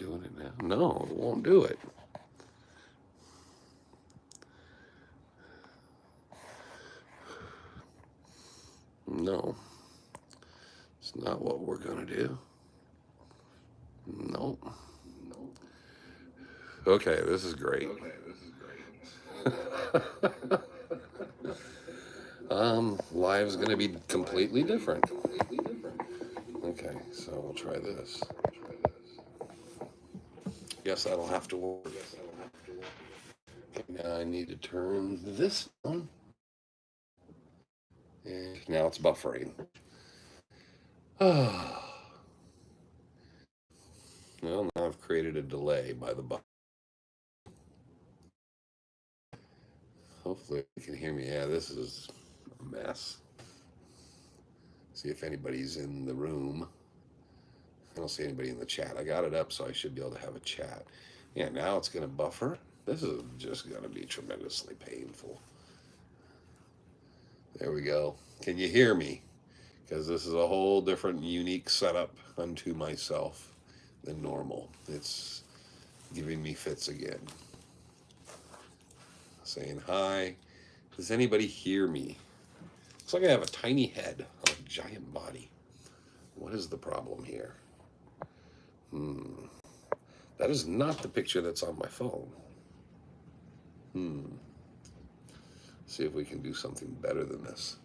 doing it now? No, it won't do it. No, it's not what we're gonna do. No. Okay, this is great. Live's gonna be completely different. Okay, so we'll try this. Guess that'll have to work. Okay, now I need to turn this on. And now it's buffering. Well, now I've created a delay by the buffer. Hopefully you can hear me. Yeah, this is a mess. See if anybody's in the room. I don't see anybody in the chat. I got it up, so I should be able to have a chat. Yeah, now it's going to buffer. This is just going to be tremendously painful. There we go. Can you hear me? Because this is a whole different, unique setup unto myself than normal. It's giving me fits again. Saying hi. Does anybody hear me? Looks like I have a tiny head on a giant body. What is the problem here? That is not the picture that's on my phone. See if we can do something better than this.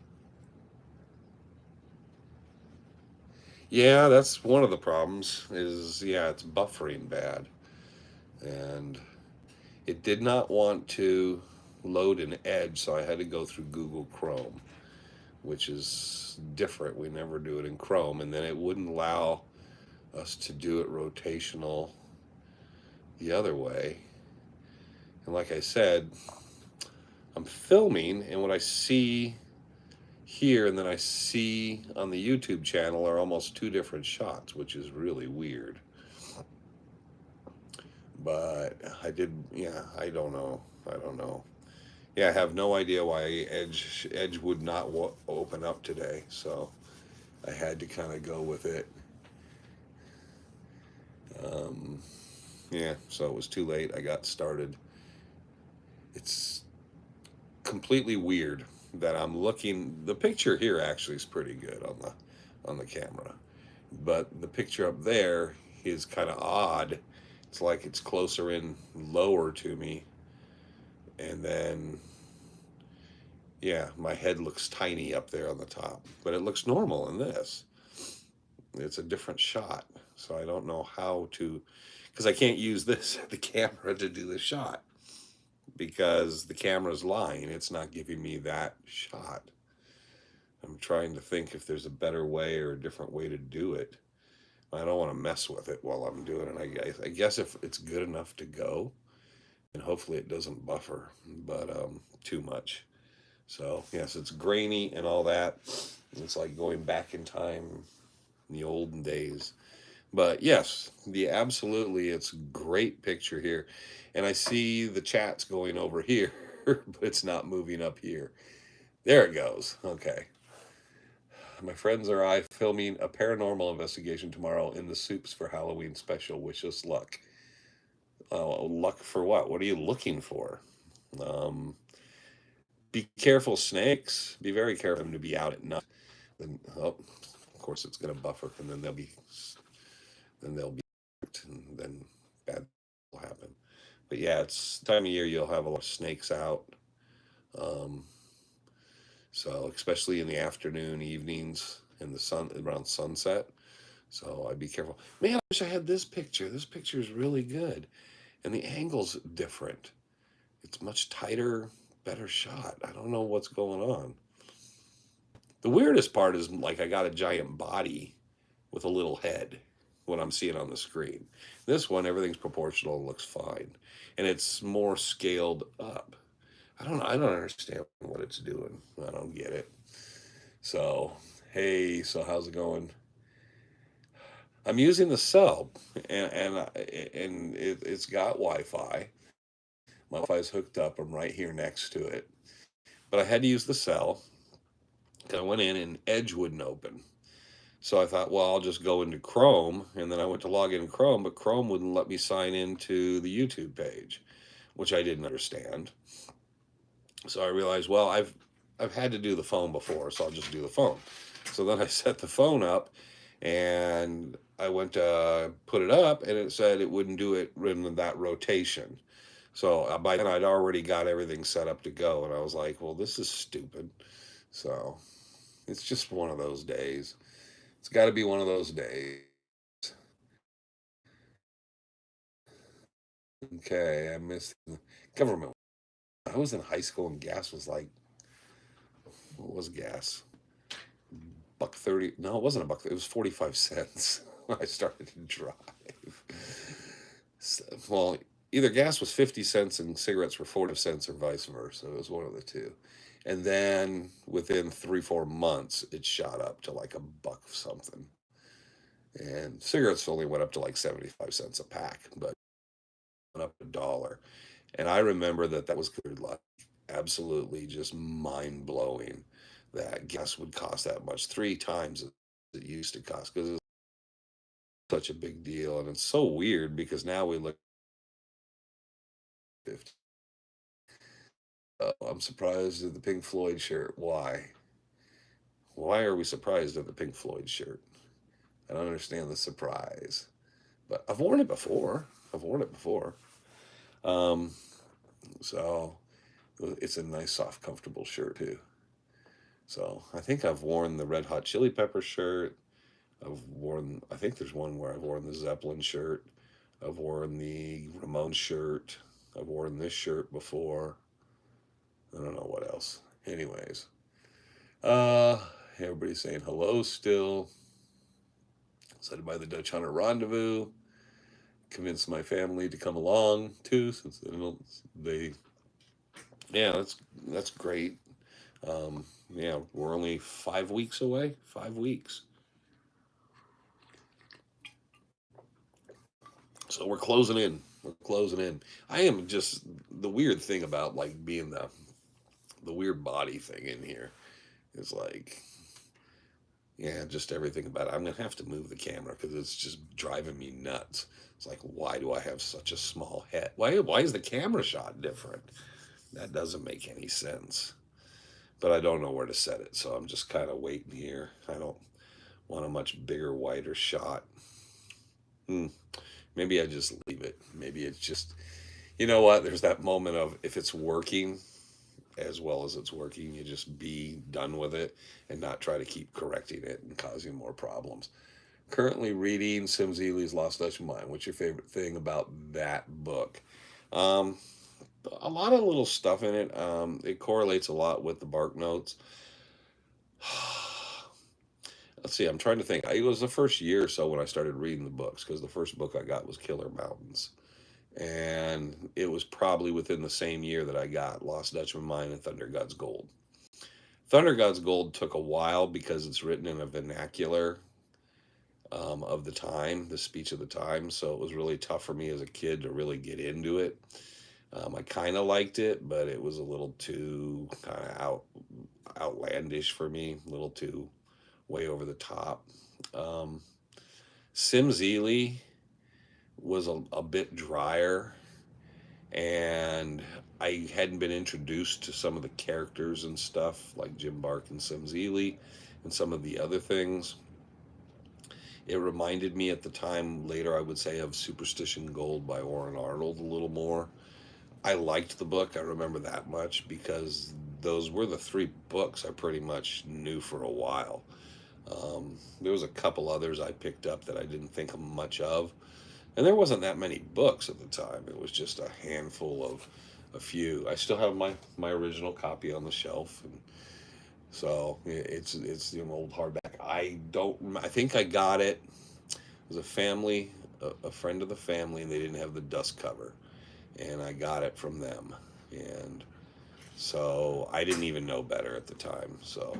Yeah, that's one of the problems is, yeah, it's buffering bad. And it did not want to load an Edge, so I had to go through Google Chrome, which is different. We never do it in Chrome. And then it wouldn't allow us to do it rotational the other way. And like I said, I'm filming, and what I see here and then I see on the YouTube channel are almost two different shots, which is really weird. But I did, yeah, I don't know. Yeah, I have no idea why Edge would not open up today, so I had to kind of go with it. Yeah, so it was too late. I got started. It's completely weird that I'm looking. The picture here actually is pretty good on the camera, but the picture up there is kind of odd. It's like it's closer in, lower to me, and then yeah, my head looks tiny up there on the top, but it looks normal in this. It's a different shot, so I don't know how to, because I can't use this the camera to do the shot because the camera's lying. It's not giving me that shot. I'm trying to think if there's a better way or a different way to do it. I don't want to mess with it while I'm doing it. I guess if it's good enough to go, and hopefully it doesn't buffer, but too much. So yes, it's grainy and all that. It's like going back in time in the olden days. But yes, absolutely, it's a great picture here. And I see the chat's going over here, but it's not moving up here. There it goes. Okay. My friends or I filming a paranormal investigation tomorrow in the Soups for Halloween special. Wish us luck. Luck for what? What are you looking for? Um, be careful, snakes. Be very careful to be out at night. Then, oh, of course, it's going to buffer, and then they'll be, and then bad will happen. But yeah, it's time of year you'll have a lot of snakes out. Um, so especially in the afternoon, evenings, in the sun around sunset. So I'd be careful. Man, I wish I had this picture. This picture is really good, and the angle's different. It's much tighter, better shot. I don't know what's going on. The weirdest part is like I got a giant body with a little head when I'm seeing on the screen. This one, everything's proportional and looks fine, and it's more scaled up. I don't know. I don't understand what it's doing. I don't get it. So, hey, so how's it going? I'm using the cell, and it's got Wi-Fi. My Wi-Fi is hooked up. I'm right here next to it, but I had to use the cell because I went in and Edge wouldn't open. So I thought, well, I'll just go into Chrome, and then I went to log in Chrome, but Chrome wouldn't let me sign into the YouTube page, which I didn't understand. So I realized, well, I've had to do the phone before, so I'll just do the phone. So then I set the phone up, and I went to put it up, and it said it wouldn't do it in that rotation. So by then I'd already got everything set up to go, and I was like, well, this is stupid. So it's just one of those days. It's got to be one of those days. Okay, I missed the government. I was in high school and gas was like, what was gas? Buck 30. No, it wasn't a buck. It was 45 cents when I started to drive. Well, either gas was 50 cents and cigarettes were 40 cents or vice versa. It was one of the two. And then within 3, 4 months, it shot up to like a buck something. And cigarettes only went up to like 75 cents a pack, but went up $1. And I remember that that was considered like absolutely just mind blowing that gas would cost that much, 3 times it used to cost, because it's such a big deal. And it's so weird because now we look at 50. I'm surprised at the Pink Floyd shirt. Why? Why are we surprised at the Pink Floyd shirt? I don't understand the surprise. But I've worn it before. I've worn it before. Um, so it's a nice, soft, comfortable shirt too. So I think I've worn the Red Hot Chili Pepper shirt. I've worn, I think there's one where I've worn the Zeppelin shirt. I've worn the Ramon shirt. I've worn this shirt before. I don't know what else. Anyways, uh, everybody's saying hello still. Excited by the Dutch Hunter Rendezvous. Convinced my family to come along too, since they yeah, that's great. Yeah, we're only 5 weeks away. 5 weeks. So we're closing in. We're closing in. I am just the weird thing about like being the weird body thing in here is like, yeah, just everything about it. I'm gonna have to move the camera because it's just driving me nuts. It's like, why do I have such a small head? Why is the camera shot different? That doesn't make any sense. But I don't know where to set it, so I'm just kind of waiting here. I don't want a much bigger, wider shot. Hmm. Maybe I just leave it. Maybe it's just, you know what? There's that moment of if it's working as well as it's working, you just be done with it and not try to keep correcting it and causing more problems. Currently reading Sim Zeeley's Lost Dutch Mind. What's your favorite thing about that book? Um, a lot of little stuff in it. It correlates a lot with the Bark Notes. Let's see, I'm trying to think. It was the first year or so when I started reading the books because the first book I got was Killer Mountains. And it was probably within the same year that I got Lost Dutchman Mine and Thunder God's Gold. Thunder God's Gold took a while because it's written in a vernacular of the time, the speech of the time. So it was really tough for me as a kid to really get into it. I kind of liked it, but it was a little too kind of outlandish for me, a little too way over the top. Um, Sim Zeeley was a bit drier, and I hadn't been introduced to some of the characters and stuff like Jim Bark and Sim Zeeley and some of the other things. It reminded me at the time, later I would say, of Superstition Gold by Warren Arnold a little more. I liked the book, I remember that much, because those were the three books I pretty much knew for a while. There was a couple others I picked up that I didn't think much of, and there wasn't that many books at the time. It was just a handful of a few. I still have my original copy on the shelf, and so it's an old hardback. I think I got it. It was a family, a friend of the family, and they didn't have the dust cover, and I got it from them, and so I didn't even know better at the time. So,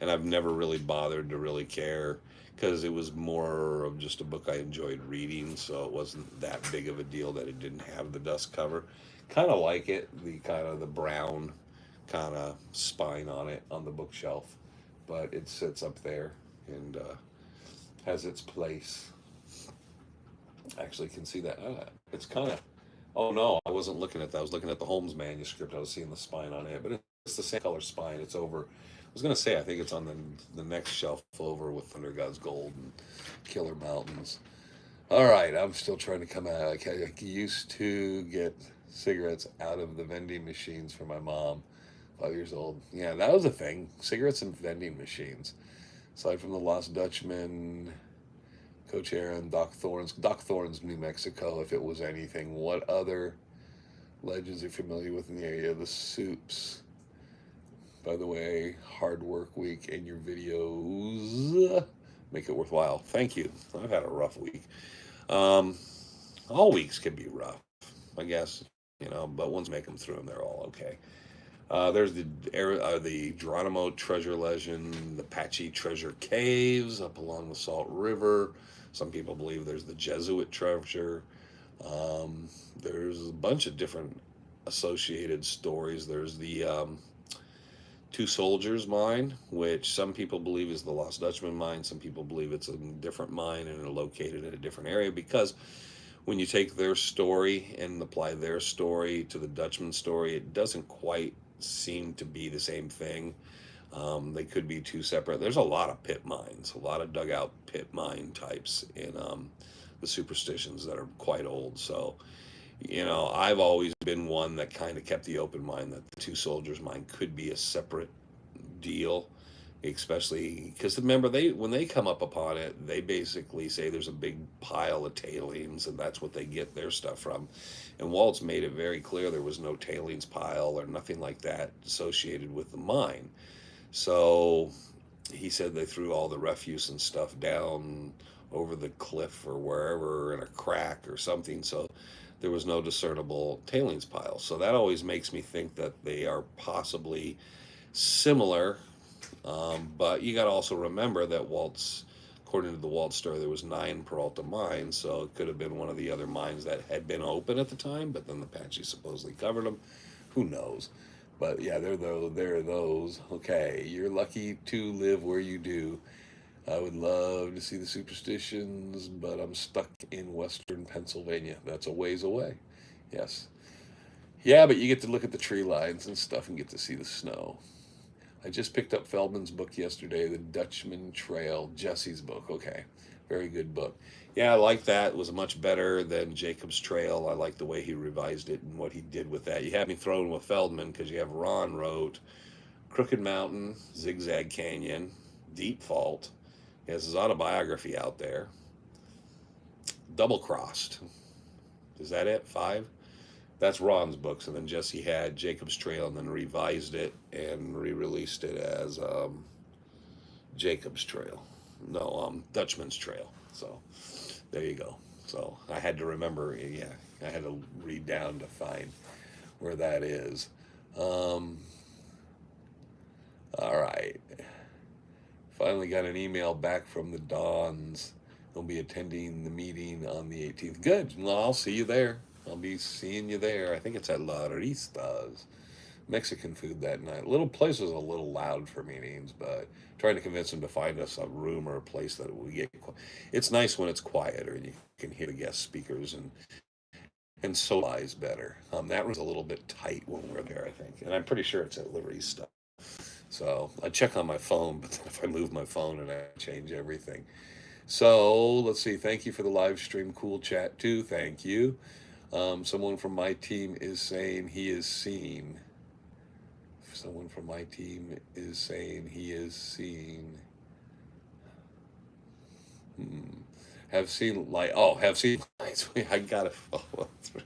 and I've never really bothered to really care because it was more of just a book I enjoyed reading, so it wasn't that big of a deal that it didn't have the dust cover. Kind of like it, the kind of the brown kind of spine on it on the bookshelf, but it sits up there. and has its place. Actually, can see that. It's kind of. Oh no, I wasn't looking at that. I was looking at the Holmes manuscript. I was seeing the spine on it, but it's the same color spine. It's over. I was gonna say I think it's on the next shelf over with Thunder God's Gold and Killer Mountains. All right, I'm still trying to come out. I used to get cigarettes out of the vending machines for my mom, 5 years old. Yeah, that was a thing. Cigarettes and vending machines. Aside from the Lost Dutchman, Coach Aaron, Doc Thorne's New Mexico, if it was anything. What other legends are familiar with in the area? The Soups. By the way, hard work week and your videos make it worthwhile. Thank you. I've had a rough week. Um, all weeks can be rough, I guess, but once you make them through them, they're all okay. There's the Geronimo treasure legend, the Apache treasure caves up along the Salt River. Some people believe there's the Jesuit treasure. There's a bunch of different associated stories. There's the Two Soldiers mine, which some people believe is the Lost Dutchman mine. Some people believe it's a different mine and are located in a different area because when you take their story and apply their story to the Dutchman story, it doesn't quite seem to be the same thing. They could be two separate. There's a lot of pit mines, a lot of dugout pit mine types in the superstitions that are quite old. So, I've always been one that kind of kept the open mind that the Two Soldiers mine could be a separate deal, especially because remember when they come up upon it, they basically say there's a big pile of tailings and that's what they get their stuff from. And Waltz made it very clear there was no tailings pile or nothing like that associated with the mine. So he said they threw all the refuse and stuff down over the cliff or wherever in a crack or something. So there was no discernible tailings pile. So that always makes me think that they are possibly similar. But you got to also remember that Waltz, according to the Waltz story, there was 9 Peralta mines. So it could have been one of the other mines that had been open at the time, but then the Apache supposedly covered them. Who knows? But yeah, there are those. Okay, you're lucky to live where you do. I would love to see the superstitions, but I'm stuck in western Pennsylvania. That's a ways away. Yes. Yeah, but you get to look at the tree lines and stuff and get to see the snow. I just picked up Feldman's book yesterday, The Dutchman Trail, Jesse's book. Okay, very good book. Yeah, I like that. It was much better than Jacob's Trail. I like the way he revised it and what he did with that. You had me thrown with Feldman because you have Ron wrote Crooked Mountain, Zigzag Canyon, Deep Fault. He has his autobiography out there. Double Crossed. Is that it? 5? That's Ron's books. And then Jesse had Jacob's Trail and then revised it and re-released it as Jacob's Trail. No, Dutchman's Trail. So there you go. So I had to remember, yeah, I had to read down to find where that is. All right. Finally got an email back from the Dons. They'll be attending the meeting on the 18th. Good. Well, I'll see you there. I'll be seeing you there. I think it's at La Ristas. Mexican food that night. Little place was a little loud for meetings, but trying to convince them to find us a room or a place that we get. It's nice when it's quieter and you can hear the guest speakers and socialize better. That was a little bit tight when we were there, I think, and I'm pretty sure it's at La Rista. So I check on my phone, but then if I move my phone and I change everything. So let's see. Thank you for the live stream. Cool chat too. Thank you. Someone from my team is saying he is seen. Someone from my team is saying he is seen. Have seen light. Oh, have seen lights. I gotta follow through.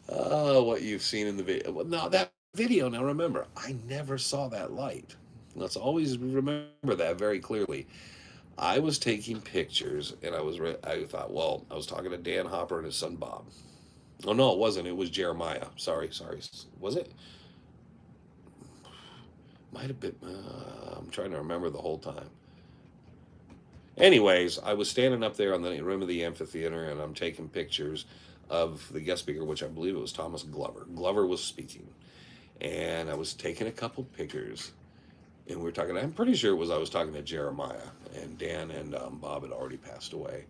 What you've seen in the video. Well, no, that video. Now remember, I never saw that light. Let's always remember that very clearly. I was taking pictures, and I thought, well, I was talking to Dan Hopper and his son Bob. Oh no, it wasn't. It was Jeremiah. Sorry. Was it? Might have been. I'm trying to remember the whole time. Anyways, I was standing up there on the rim of the amphitheater, and I'm taking pictures of the guest speaker, which I believe it was Thomas Glover. Glover was speaking, and I was taking a couple pictures. and we were talking. I'm pretty sure it was I was talking to Jeremiah, and Dan and Bob had already passed away.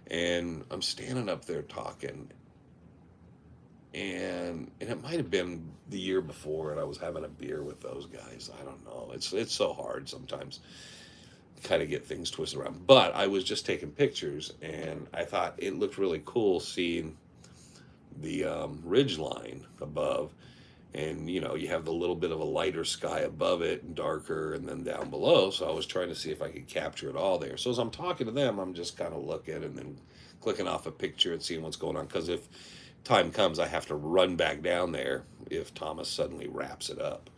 And I'm standing up there talking, and it might have been the year before, and I was having a beer with those guys. I don't know. It's so hard sometimes, kind of get things twisted around. But I was just taking pictures, and I thought it looked really cool seeing the ridge line above, and you have the little bit of a lighter sky above it and darker, and then down below. So I was trying to see if I could capture it all there. So as I'm talking to them, I'm just kind of looking and then clicking off a picture and seeing what's going on, because if time comes, I have to run back down there if Thomas suddenly wraps it up.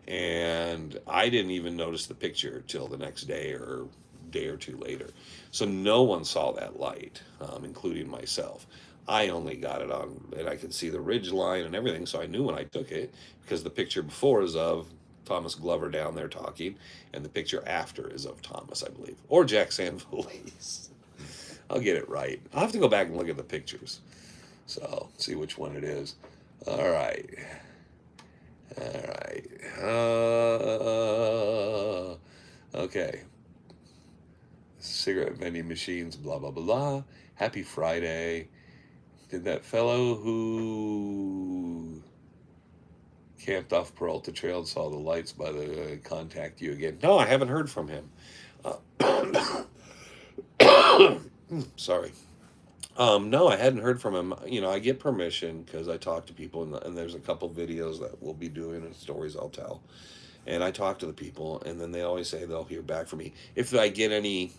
And I didn't even notice the picture till the next day or day or two later. So no one saw that light, including myself. I only got it on, and I could see the ridge line and everything, so I knew when I took it, because the picture before is of Thomas Glover down there talking, and the picture after is of Thomas, I believe, or Jack Sanfelice. I'll get it right. I'll have to go back and look at the pictures, so see which one it is. All right. All right. Okay. Cigarette vending machines, blah, blah, blah. Happy Friday. Did that fellow who camped off Peralta Trail and saw the lights by the contact you again? No, I haven't heard from him. Sorry. No, I hadn't heard from him. I get permission because I talk to people, and there's a couple videos that we'll be doing and stories I'll tell. And I talk to the people, and then they always say they'll hear back from me. If I get any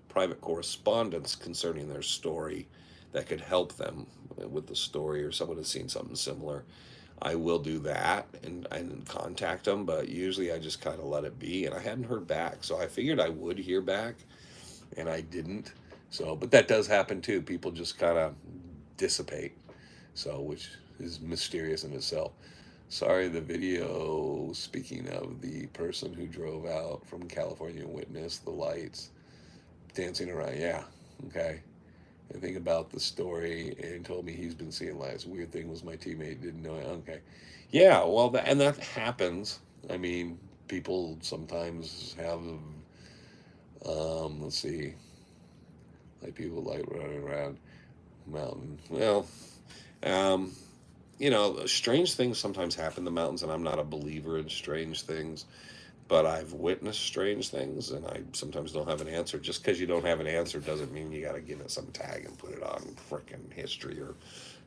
private correspondence concerning their story that could help them with the story, or someone has seen something similar, I will do that and contact them. But usually I just kind of let it be, and I hadn't heard back. So I figured I would hear back, and I didn't. So, but that does happen too. People just kind of dissipate. So, which is mysterious in itself. Sorry, the video, speaking of the person who drove out from California and witnessed the lights dancing around. Yeah, okay. And think about the story and told me he's been seeing lights. Weird thing was my teammate didn't know it. Okay. Yeah, well, and that happens. I mean, people sometimes have, let's see, like people like running around mountain. Well, um, strange things sometimes happen in the mountains, and I'm not a believer in strange things, but I've witnessed strange things, and I sometimes don't have an answer. Just because you don't have an answer doesn't mean you got to give it some tag and put it on frickin' History or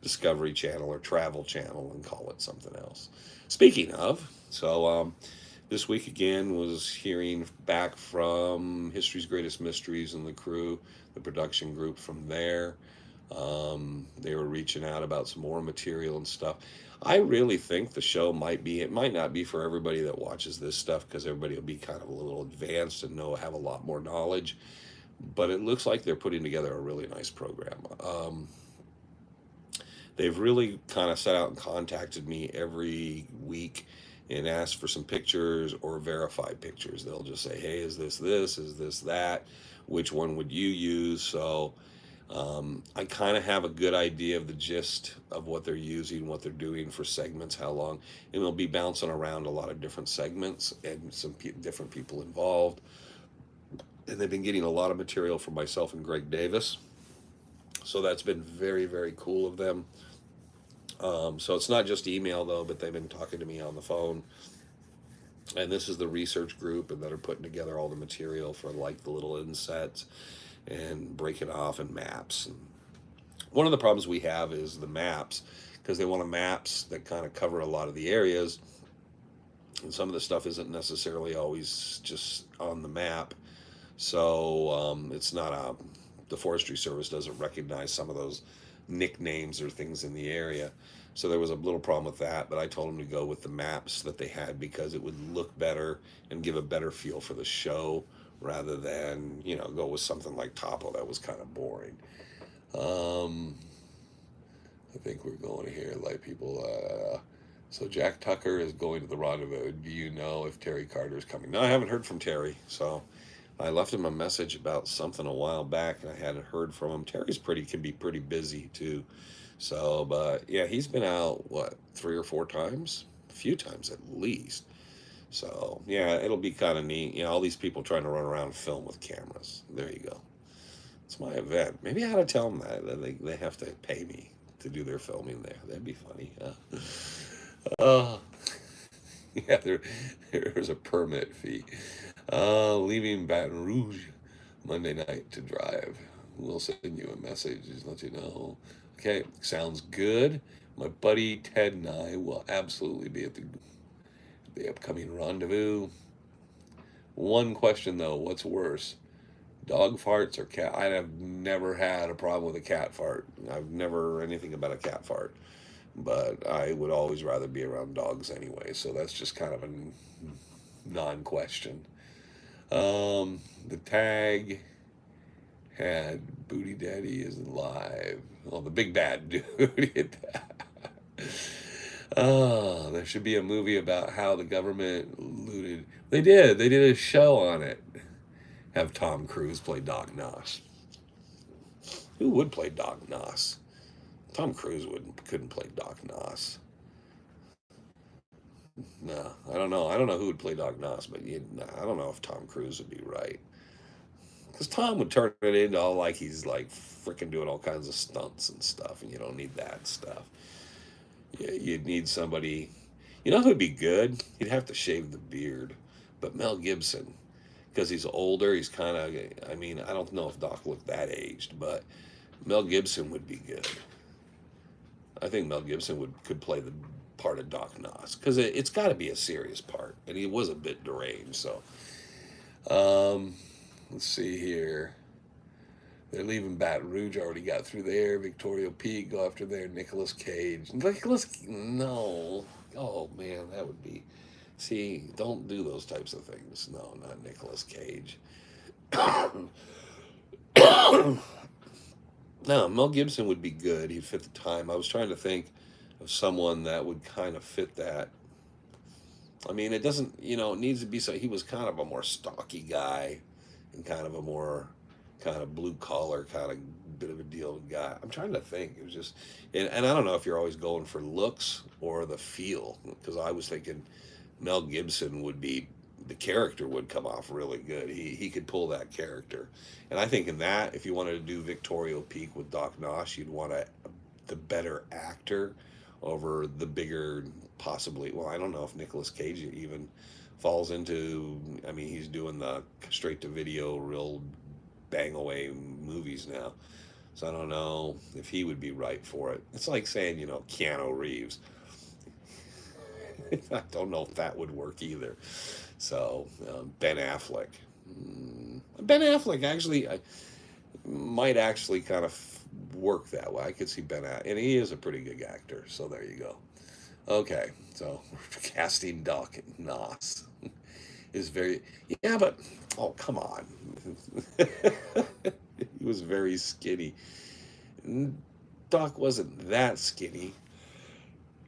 Discovery Channel or Travel Channel and call it something else. Speaking of, so this week again was hearing back from History's Greatest Mysteries and the crew, the production group from there. They were reaching out about some more material and stuff. I really think the show it might not be for everybody that watches this stuff, because everybody will be kind of a little advanced and have a lot more knowledge. But it looks like they're putting together a really nice program. They've really kind of set out and contacted me every week and asked for some pictures or verified pictures. They'll just say, hey, is this, is this, that? Which one would you use? So I kind of have a good idea of the gist of what they're using, what they're doing for segments, how long, and they'll be bouncing around a lot of different segments and some different people involved. And they've been getting a lot of material from myself and Greg Davis. So that's been very, very cool of them. So it's not just email though, but they've been talking to me on the phone. And this is the research group, and that are putting together all the material for like the little insets and break it off in maps. And one of the problems we have is the maps, because they want maps that kind of cover a lot of the areas, and some of the stuff isn't necessarily always just on the map. So it's not the Forestry Service doesn't recognize some of those nicknames or things in the area. So there was a little problem with that, but I told them to go with the maps that they had, because it would look better and give a better feel for the show, rather than, go with something like Topo that was kind of boring. I think we're going to hear like people. So Jack Tucker is going to the rendezvous. Do you know if Terry Carter is coming? No, I haven't heard from Terry. So I left him a message about something a while back, and I hadn't heard from him. Terry's can be pretty busy too. So, but yeah, he's been out, 3 or 4 times? A few times at least. So yeah, it'll be kind of neat. All these people trying to run around and film with cameras. There you go. It's my event. Maybe I ought to tell them that they have to pay me to do their filming there. That'd be funny. Uh, yeah, there's a permit fee. Leaving Baton Rouge Monday night to drive. We'll send you a message to let you know. Okay, sounds good. My buddy Ted and I will absolutely be at the upcoming rendezvous. One question though, what's worse, dog farts or cat? I have never had a problem with a cat fart. I've never anything about a cat fart, but I would always rather be around dogs anyway. So that's just kind of a non-question. The tag had Booty Daddy is alive. Oh, the big bad dude. Oh, there should be a movie about how the government looted. They did. They did a show on it. Have Tom Cruise play Doc Noss. Who would play Doc Noss? Tom Cruise couldn't play Doc Noss. No, I don't know. I don't know who would play Doc Noss, but I don't know if Tom Cruise would be right. Because Tom would turn it into all like he's like freaking doing all kinds of stunts and stuff, and you don't need that stuff. Yeah, you'd need somebody. You know who'd be good? He'd have to shave the beard, but Mel Gibson, because he's older. He's kind of. I mean, I don't know if Doc looked that aged, but Mel Gibson would be good. I think Mel Gibson could play the part of Doc Noss because it's got to be a serious part, and he was a bit deranged. So, um, let's see here. They're leaving Baton Rouge. Already got through there. Victoria Peak. Go after there. Nicolas Cage. No. Oh man, that would be. See, don't do those types of things. No, not Nicolas Cage. No, Mel Gibson would be good. He'd fit the time. I was trying to think of someone that would kind of fit that. I mean, it doesn't, it needs to be so. He was kind of a more stocky guy and kind of a more kind of blue collar kind of bit of a deal guy. I'm trying to think. It was just, and I don't know if you're always going for looks or the feel, because I was thinking Mel Gibson would be the character would come off really good. He could pull that character, and I think in that if you wanted to do Victoria Peak with Doc Noss, you'd want the better actor over the bigger possibly. Well, I don't know if Nicolas Cage even falls into. I mean, he's doing the straight to video, real bang away movies now. So I don't know if he would be right for it. It's like saying, Keanu Reeves. I don't know if that would work either. So Ben Affleck. Ben Affleck actually might actually kind of work that way. I could see Ben Affleck, and he is a pretty good actor. So there you go. Okay, so casting Doc Noss is very but oh come on, he was very skinny. Doc wasn't that skinny.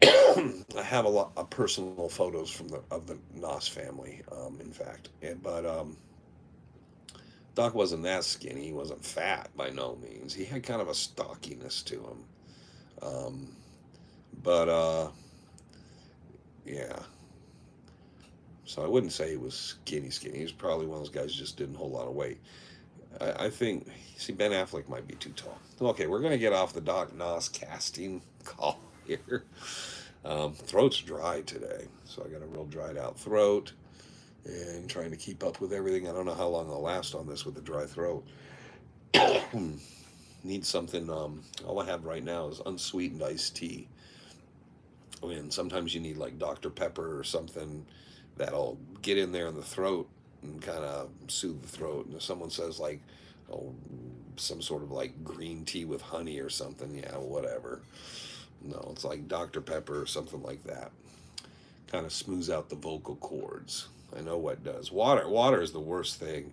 I have a lot of personal photos from the Noss family, in fact, but Doc wasn't that skinny. He wasn't fat by no means. He had kind of a stockiness to him, but yeah. So I wouldn't say he was skinny, skinny. He was probably one of those guys who just didn't hold a lot of weight. I think, see, Ben Affleck might be too tall. Okay, we're going to get off the Doc Noss casting call here. Throat's dry today, so I got a real dried out throat and trying to keep up with everything. I don't know how long I'll last on this with a dry throat. Need something, all I have right now is unsweetened iced tea. I mean, sometimes you need like Dr. Pepper or something that'll get in there in the throat and kind of soothe the throat. And if someone says like, oh, some sort of like green tea with honey or something, yeah, whatever. No, it's like Dr. Pepper or something like that. Kind of smooths out the vocal cords. I know what does. Water is the worst thing.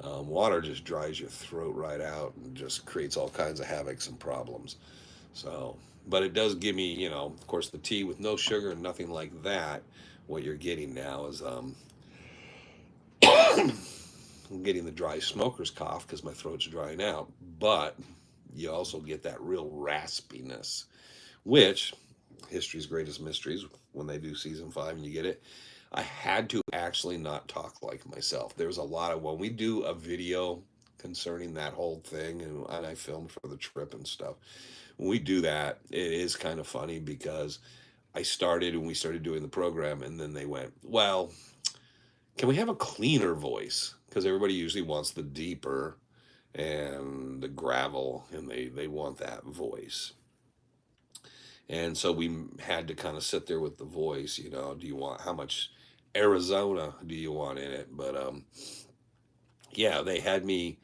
Water just dries your throat right out and just creates all kinds of havocs and problems. So, but it does give me, of course, the tea with no sugar and nothing like that. What you're getting now is I'm getting the dry smoker's cough because my throat's drying out. But you also get that real raspiness, which History's Greatest Mysteries, when they do season 5 and you get it, I had to actually not talk like myself. There's a lot of when we do a video concerning that whole thing, and I filmed for the trip and stuff. When we do that, it is kind of funny because I started when we started doing the program, and then they went, "Well, can we have a cleaner voice?" Because everybody usually wants the deeper and the gravel, and they want that voice. And so we had to kind of sit there with the voice, do you want how much Arizona do you want in it? But yeah, they had me.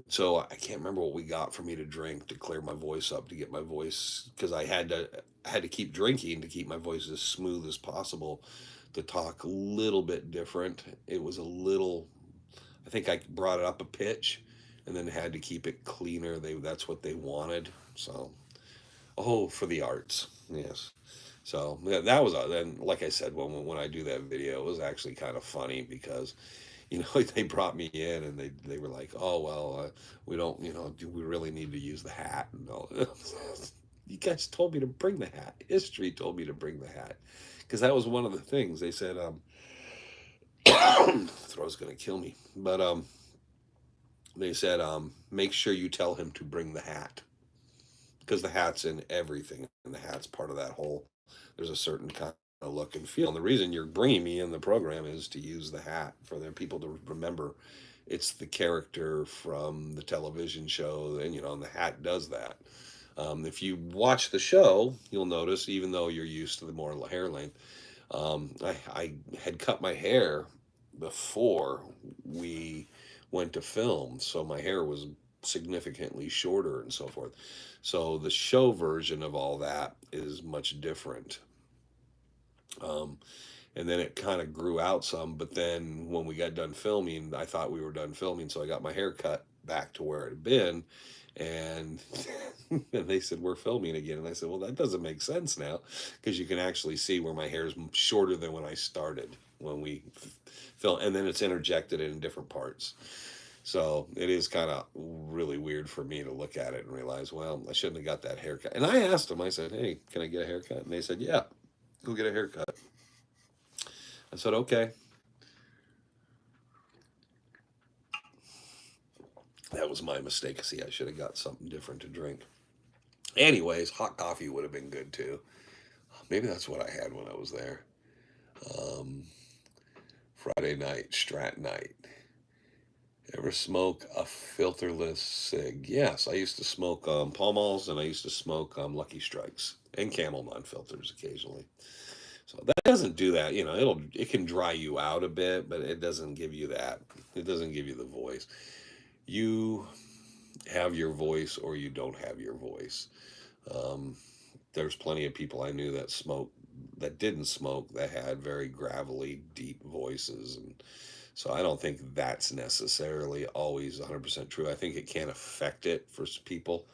So I can't remember what we got for me to drink to clear my voice up to get my voice because I had to keep drinking to keep my voice as smooth as possible to talk a little bit different. It was a little. I think I brought it up a pitch, and then had to keep it cleaner. That's what they wanted. So for the arts, yes. So yeah, that was then. Like I said, when I do that video, it was actually kind of funny because they brought me in and they were like, oh well, we don't, do we really need to use the hat and all. You guys told me to bring the hat. History told me to bring the hat because that was one of the things they said. Throat's gonna kill me, but they said make sure you tell him to bring the hat because the hat's in everything and the hat's part of that whole. There's a certain kind of look and feel, and the reason you're bringing me in the program is to use the hat for the people to remember it's the character from the television show, and the hat does that. If you watch the show, you'll notice even though you're used to the more hair length, I had cut my hair before we went to film, so my hair was significantly shorter and so forth. So the show version of all that is much different. Um, and then it kind of grew out some, but then when we got done filming, I thought we were done filming, so I got my hair cut back to where it had been, and and they said we're filming again, and I said, well, that doesn't make sense now, because you can actually see where my hair is shorter than when I started when we film, and then it's interjected in different parts. So it is kind of really weird for me to look at it and realize, well, I shouldn't have got that haircut. And I asked them, I said, hey, can I get a haircut? And they said, yeah, go get a haircut. I said, okay. That was my mistake. See, I should have got something different to drink. Anyways, hot coffee would have been good too. Maybe that's what I had when I was there. Um, Friday night, Strat night. Ever smoke a filterless cig? Yes, I used to smoke Pall Malls and I used to smoke Lucky Strikes and Camel non-filters occasionally. So that doesn't do that. It can dry you out a bit, but it doesn't give you that. It doesn't give you the voice. You have your voice or you don't have your voice. Um, there's plenty of people I knew that didn't smoke that had very gravelly, deep voices, and so I don't think that's necessarily always 100% true. I think it can affect it for people,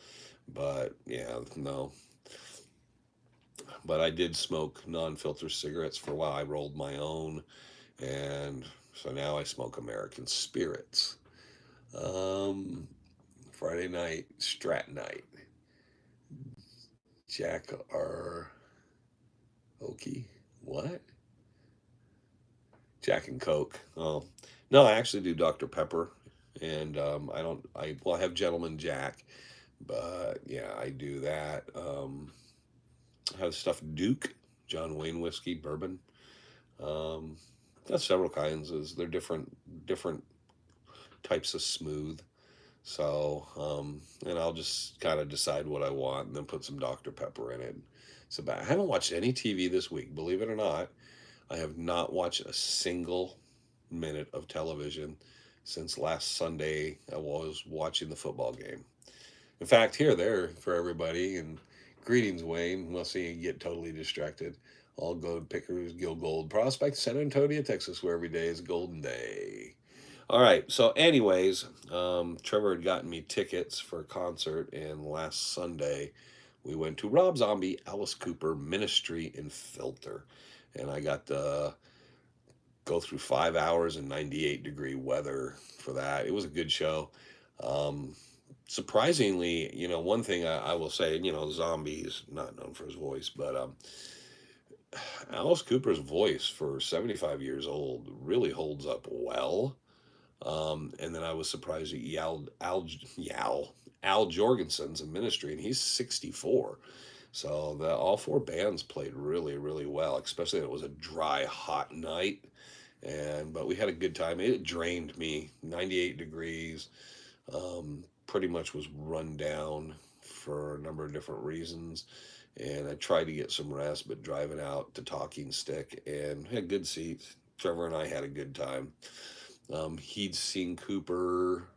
but yeah, no. But I did smoke non-filter cigarettes for a while. I rolled my own, and so now I smoke American Spirits. Um, Friday night, Strat night. Jack R. Okie. What? Jack and Coke. Oh, no, I actually do Dr. Pepper, and I don't. I have Gentleman Jack, but yeah, I do that. I have stuff Duke, John Wayne whiskey, bourbon. Um, that's several kinds. They're different types of smooth. So, and I'll just kind of decide what I want and then put some Dr. Pepper in it. I haven't watched any TV this week, believe it or not. I have not watched a single minute of television since last Sunday. I was watching the football game. In fact, here, there for everybody, and greetings, Wayne. We'll see you get totally distracted. All gold pickers, Gil Gold Prospect, San Antonio, Texas, where every day is a golden day. All right. So, anyways, Trevor had gotten me tickets for a concert, and last Sunday we went to Rob Zombie, Alice Cooper Ministry in Filter, and I got to go through 5 hours in 98-degree weather for that. It was a good show. Um, Surprisingly, one thing I will say, Zombie is not known for his voice, but Alice Cooper's voice for 75 years old really holds up well. And then I was surprised at Al Jorgensen's in Ministry, and he's 64. So all four bands played really, really well, especially it was a dry, hot night. But we had a good time. It drained me, 98 degrees. Pretty much was run down for a number of different reasons. And I tried to get some rest, but driving out to Talking Stick and had good seats. Trevor and I had a good time. He'd seen Cooper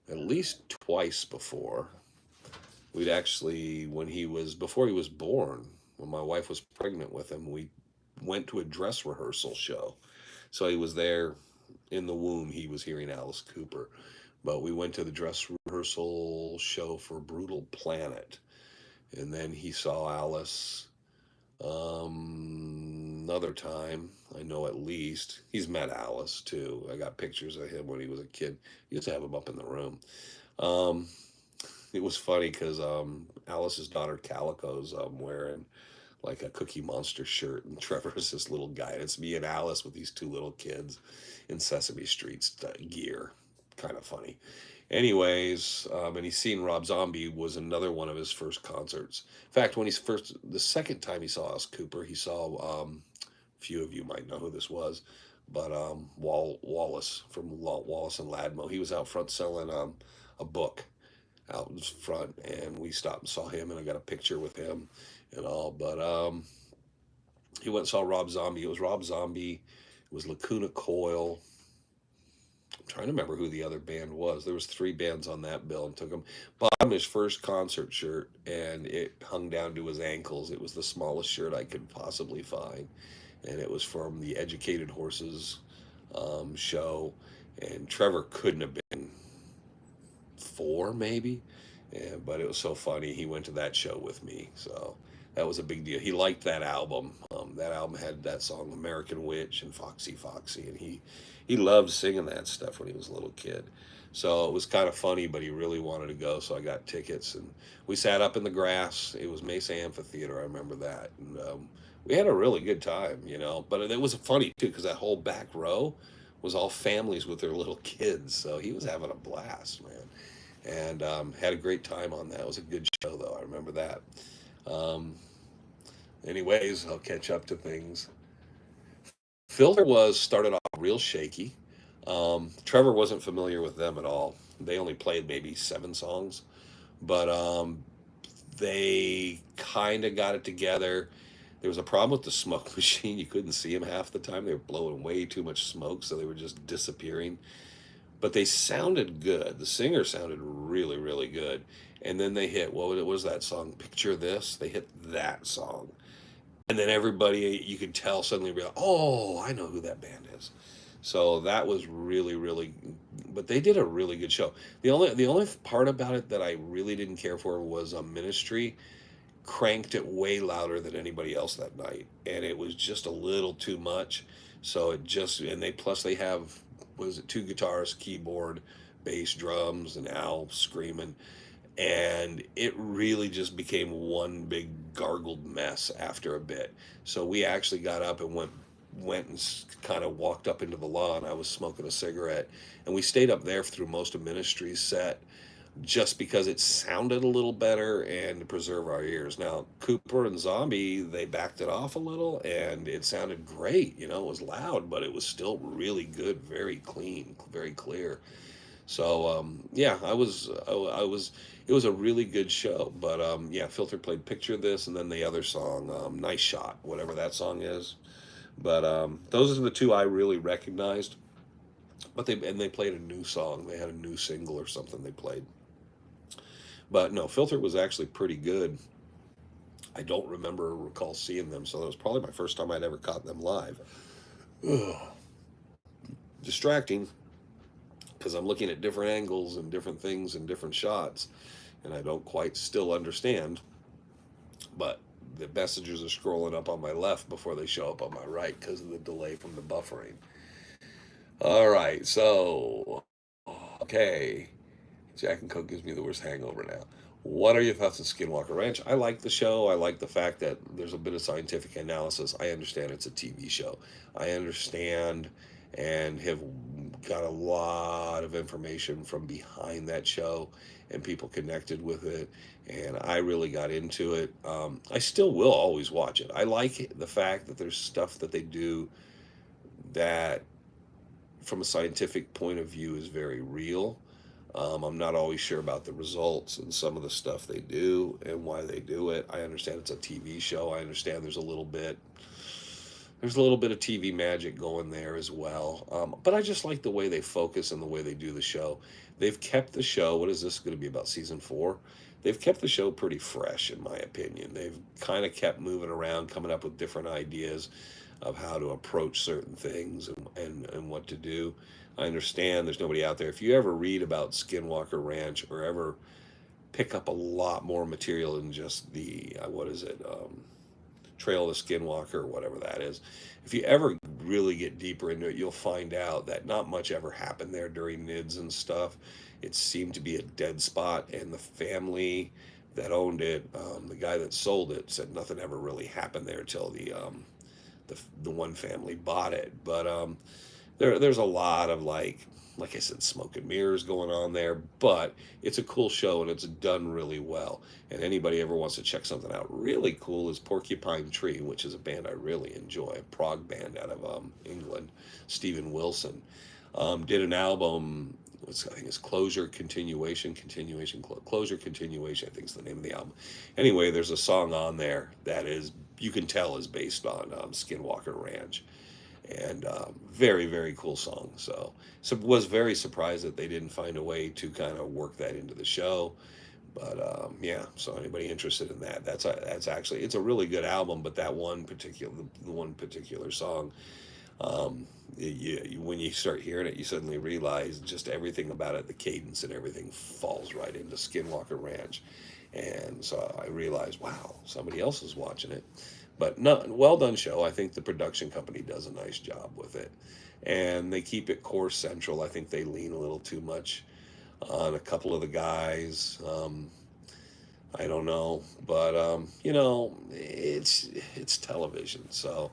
at least twice before. We'd actually, before he was born, when my wife was pregnant with him, we went to a dress rehearsal show. So he was there in the womb, he was hearing Alice Cooper. But we went to the dress rehearsal show for Brutal Planet. And then he saw Alice another time. I know at least. He's met Alice too. I got pictures of him when he was a kid. Used to have him up in the room. Um, it was funny because Alice's daughter Calico's wearing like a Cookie Monster shirt, and Trevor's this little guy. And it's me and Alice with these two little kids in Sesame Street's gear. Kind of funny. Anyways, and he's seen Rob Zombie was another one of his first concerts. In fact, the second time he saw Alice Cooper, he saw, few of you might know who this was, but Wallace from Wallace and Ladmo. He was out front selling a book out in front, and we stopped and saw him, and I got a picture with him and all. But he went and saw Rob Zombie. It was Rob Zombie. It was Lacuna Coil. I'm trying to remember who the other band was. There was three bands on that bill, and took him. Bought him his first concert shirt, and it hung down to his ankles. It was the smallest shirt I could possibly find, and it was from the Educated Horses show. And Trevor couldn't have been four, maybe. But it was so funny. He went to that show with me, so that was a big deal. He liked that album. That album had that song "American Witch" and "Foxy Foxy," and he loved singing that stuff when he was a little kid. So it was kind of funny, but he really wanted to go, so I got tickets, and we sat up in the grass. It was Mesa Amphitheater, I remember that, and we had a really good time, you know. But it was funny too because that whole back row was all families with their little kids, so he was having a blast, man, and had a great time on that. It was a good show, though. I remember that. Um, Anyways, I'll catch up to things. Filter was started off real shaky. Trevor wasn't familiar with them at all. They only played maybe 7 songs, but they kind of got it together. There was a problem with the smoke machine. You couldn't see them half the time. They were blowing way too much smoke, so they were just disappearing. But they sounded good. The singer sounded really, really good. And then they hit, what was that song? Picture This. They hit that song. And then everybody, you could tell suddenly, realized, oh, I know who that band is. So that was really, really, but they did a really good show. The only part about it that I really didn't care for was a Ministry cranked it way louder than anybody else that night, and it was just a little too much. So it just, and they have, was it, two guitars, keyboard, bass, drums, and Al screaming, and it really just became one big gargled mess after a bit. So we actually got up and went and kind of walked up into the lawn. I was smoking a cigarette, and we stayed up there through most of Ministry's set just because it sounded a little better and to preserve our ears. Now, Cooper and Zombie, they backed it off a little and it sounded great. You know, it was loud, but it was still really good, very clean, very clear. So, yeah, it was a really good show. But yeah, Filter played Picture This and then the other song, Nice Shot, whatever that song is. But those are the two I really recognized. But they played a new song. They had a new single or something they played. But no, Filter was actually pretty good. I don't remember or recall seeing them, so that was probably my first time I'd ever caught them live. Ugh. Distracting because I'm looking at different angles and different things and different shots, and I don't quite still understand. But the messages are scrolling up on my left before they show up on my right because of the delay from the buffering. All right, so okay. Jack and Coke gives me the worst hangover now. What are your thoughts on Skinwalker Ranch? I like the show. I like the fact that there's a bit of scientific analysis. I understand it's a TV show. I understand and have got a lot of information from behind that show and people connected with it. And I really got into it. I still will always watch it. I like the fact that there's stuff that they do that, from a scientific point of view, is very real. I'm not always sure about the results and some of the stuff they do and why they do it. I understand it's a TV show. I understand there's a little bit of TV magic going there as well. But I just like the way they focus and the way they do the show. They've kept the show. What is this going to be about, season 4? They've kept the show pretty fresh, in my opinion. They've kind of kept moving around, coming up with different ideas of how to approach certain things and what to do. I understand there's nobody out there. If you ever read about Skinwalker Ranch or ever pick up a lot more material than just the, what is it, Trail of the Skinwalker or whatever that is, if you ever really get deeper into it, you'll find out that not much ever happened there during NIDS and stuff. It seemed to be a dead spot, and the family that owned it, the guy that sold it, said nothing ever really happened there until the one family bought it. But there's a lot of, like I said, smoke and mirrors going on there, but it's a cool show and it's done really well. And anybody ever wants to check something out really cool is Porcupine Tree, which is a band I really enjoy, a prog band out of England. Stephen Wilson did an album. I think it's Closure Continuation, I think is the name of the album. Anyway, there's a song on there that is, you can tell, is based on Skinwalker Ranch, and very, very cool song. So was very surprised that they didn't find a way to kind of work that into the show. But yeah, so anybody interested in that, that's actually, it's a really good album. But that one particular, the one particular song, when you start hearing it, you suddenly realize just everything about it, the cadence and everything falls right into Skinwalker Ranch. And so I realized, wow, somebody else is watching it. But no, well done show. I think the production company does a nice job with it, and they keep it core central. I think they lean a little too much on a couple of the guys. I don't know, but it's television, so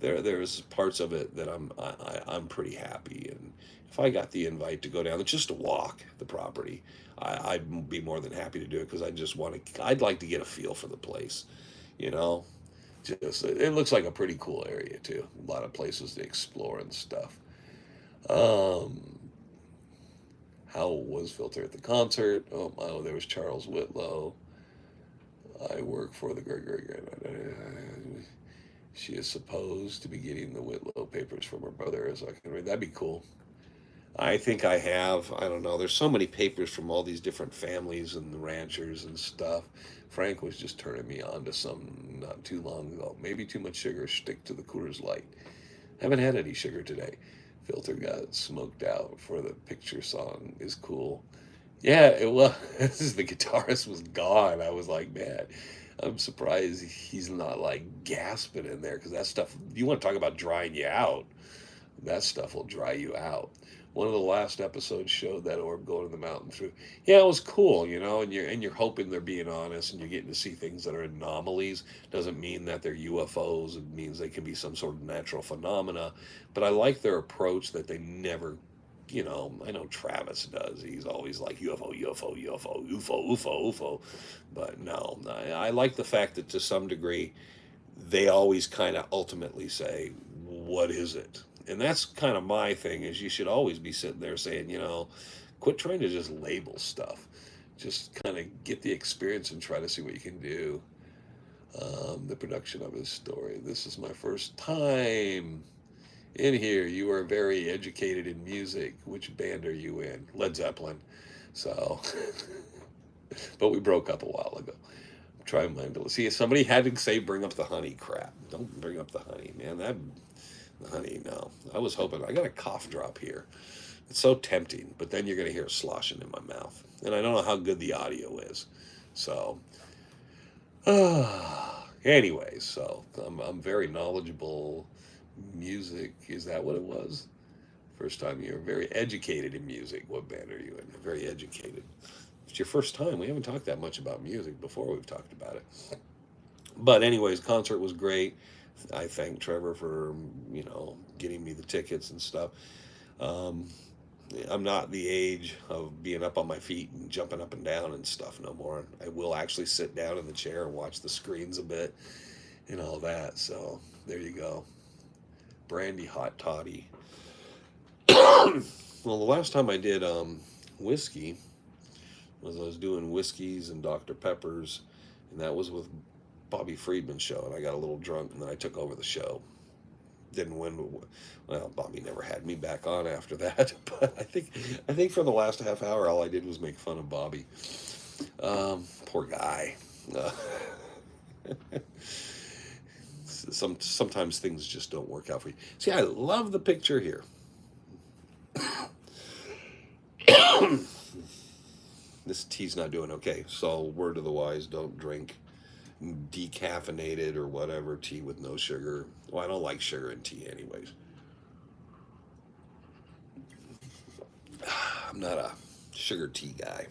there's parts of it that I'm pretty happy. And if I got the invite to go down just to walk the property, I'd be more than happy to do it, because I'd like to get a feel for the place, you know. Just, it looks like a pretty cool area too. A lot of places to explore and stuff. Um, how was Filter at the concert? Oh, there was Charles Whitlow. I work for the great great great. She is supposed to be getting the Whitlow papers from her brother, as I can read. That'd be cool. I think I have. I don't know. There's so many papers from all these different families and the ranchers and stuff. Frank was just turning me on to some not too long ago. Maybe too much sugar. Stick to the Coors Light. Haven't had any sugar today. Filter got smoked out for the picture song is cool. Yeah, it was. The guitarist was gone. I was like, man, I'm surprised he's not like gasping in there, because that stuff, you want to talk about drying you out. That stuff will dry you out. One of the last episodes showed that orb going to the mountain through. Yeah, it was cool, and you're hoping they're being honest, and you're getting to see things that are anomalies. Doesn't mean that they're UFOs. It means they can be some sort of natural phenomena. But I like their approach, that they never, I know Travis does. He's always like UFO, UFO, UFO, UFO, UFO, UFO. But no, I like the fact that to some degree they always kind of ultimately say, what is it? And that's kind of my thing, is you should always be sitting there saying, quit trying to just label stuff. Just kind of get the experience and try to see what you can do. The production of his story. This is my first time in here. You are very educated in music. Which band are you in? Led Zeppelin. So, but we broke up a while ago. Try mindfully. See, if somebody had to say, bring up the honey, crap. Don't bring up the honey, man. The honey, no. I was hoping. I got a cough drop here. It's so tempting, but then you're going to hear it sloshing in my mouth. And I don't know how good the audio is. So, anyways, so I'm very knowledgeable. Music, is that what it was? First time you're very educated in music. What band are you in? Very educated. If it's your first time, we haven't talked that much about music before. We've talked about it. But anyways, concert was great. I thank Trevor for, getting me the tickets and stuff. Um, I'm not the age of being up on my feet and jumping up and down and stuff no more. I will actually sit down in the chair and watch the screens a bit and all that. So there you go. Brandy hot toddy. Well, the last time I did whiskey was I was doing whiskeys and Dr. Peppers, and that was with Bobby Friedman's show, and I got a little drunk, and then I took over the show. Didn't win. Well, Bobby never had me back on after that. But I think for the last half hour, all I did was make fun of Bobby. Poor guy. Uh, sometimes things just don't work out for you. See, I love the picture here. This tea's not doing okay. So, word of the wise: don't drink decaffeinated or whatever tea with no sugar. Well, I don't like sugar in tea, anyways. I'm not a sugar tea guy.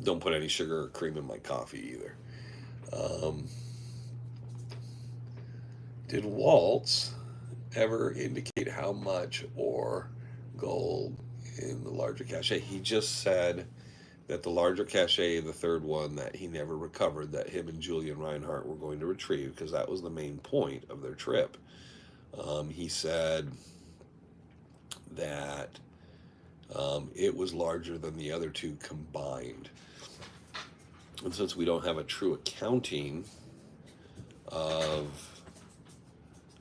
Don't put any sugar or cream in my coffee either. Um, did Waltz ever indicate how much or gold in the larger cachet? He just said that the larger cachet, the third one that he never recovered, that him and Julian Reinhardt were going to retrieve because that was the main point of their trip. He said that it was larger than the other two combined. And since we don't have a true accounting of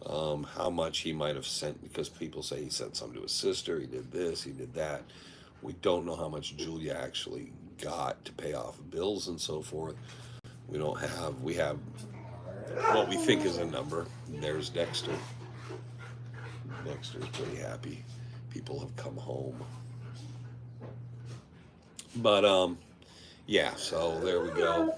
how much he might have sent, because people say he sent some to his sister, he did this, he did that. We don't know how much Julia actually got to pay off bills and so forth. We have what we think is a number. There's Dexter. Dexter's pretty happy. People have come home. But, yeah, so there we go.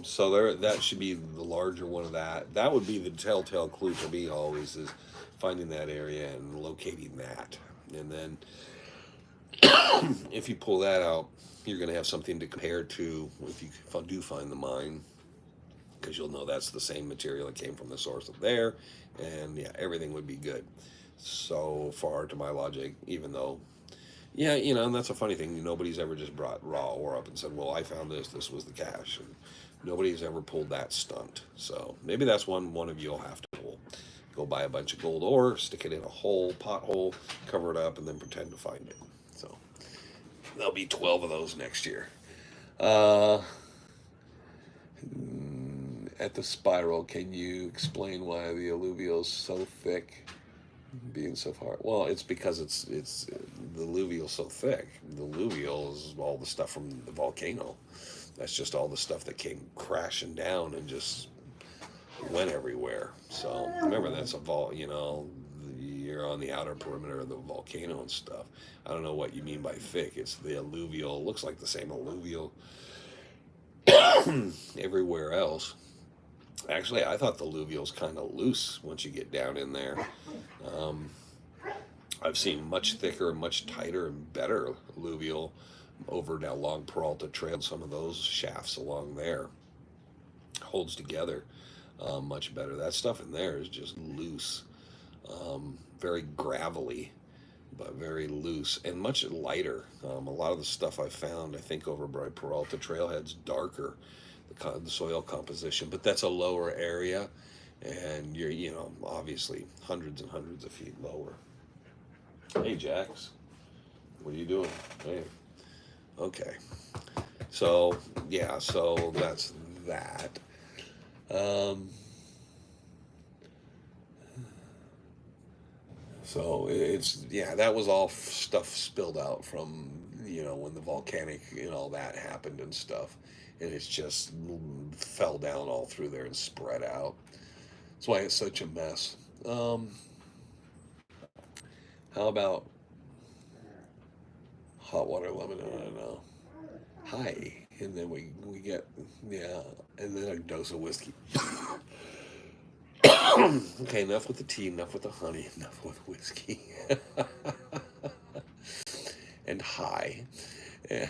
So that should be the larger one of that. That would be the telltale clue for me always, is finding that area and locating that. And then if you pull that out, you're going to have something to compare to if you do find the mine, because you'll know that's the same material that came from the source of there, and yeah, everything would be good. So far, to my logic, even though, yeah, and that's a funny thing. Nobody's ever just brought raw ore up and said, well, I found this was the cache. And nobody's ever pulled that stunt. So maybe that's one of you will have to pull. Go buy a bunch of gold ore, stick it in a hole, pothole, cover it up, and then pretend to find it. So there'll be 12 of those next year. At the spiral, can you explain why the alluvial is so thick, being so far? Well, it's because it's the alluvial so thick. The alluvial is all the stuff from the volcano. That's just all the stuff that came crashing down and just went everywhere. So remember, that's you're on the outer perimeter of the volcano and stuff. I don't know what you mean by thick. It's the alluvial. It looks like the same alluvial everywhere else. Actually, I thought the alluvial's kind of loose once you get down in there. I've seen much thicker, much tighter, and better alluvial over down along Peralta Trail. Some of those shafts along there holds together much better. That stuff in there is just loose, very gravelly, but very loose and much lighter. A lot of the stuff I found, I think, over by Peralta Trailhead's darker, the soil composition, but that's a lower area, and you're, obviously hundreds and hundreds of feet lower. Hey, Jax, what are you doing? Hey, okay. So yeah, so that's that. So that was all stuff spilled out from, when the volcanic and all that happened and stuff. And it's just fell down all through there and spread out. That's why it's such a mess. How about hot water lemon? I don't know. Hi. And then we get, and then a dose of whiskey. Okay, enough with the tea, enough with the honey, enough with whiskey. And hi. And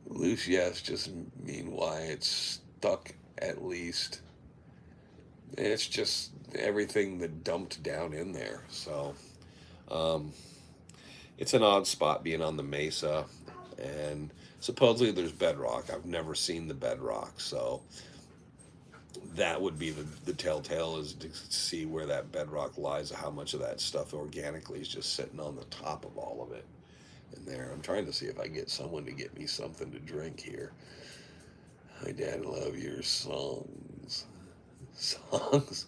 loose, yes, just mean why it's stuck at least. It's just everything that dumped down in there. So um, it's an odd spot being on the mesa, and supposedly there's bedrock. I've never seen the bedrock, so that would be the telltale is to see where that bedrock lies, how much of that stuff organically is just sitting on the top of all of it in there. I'm trying to see if I get someone to get me something to drink here. My dad love your songs. Songs?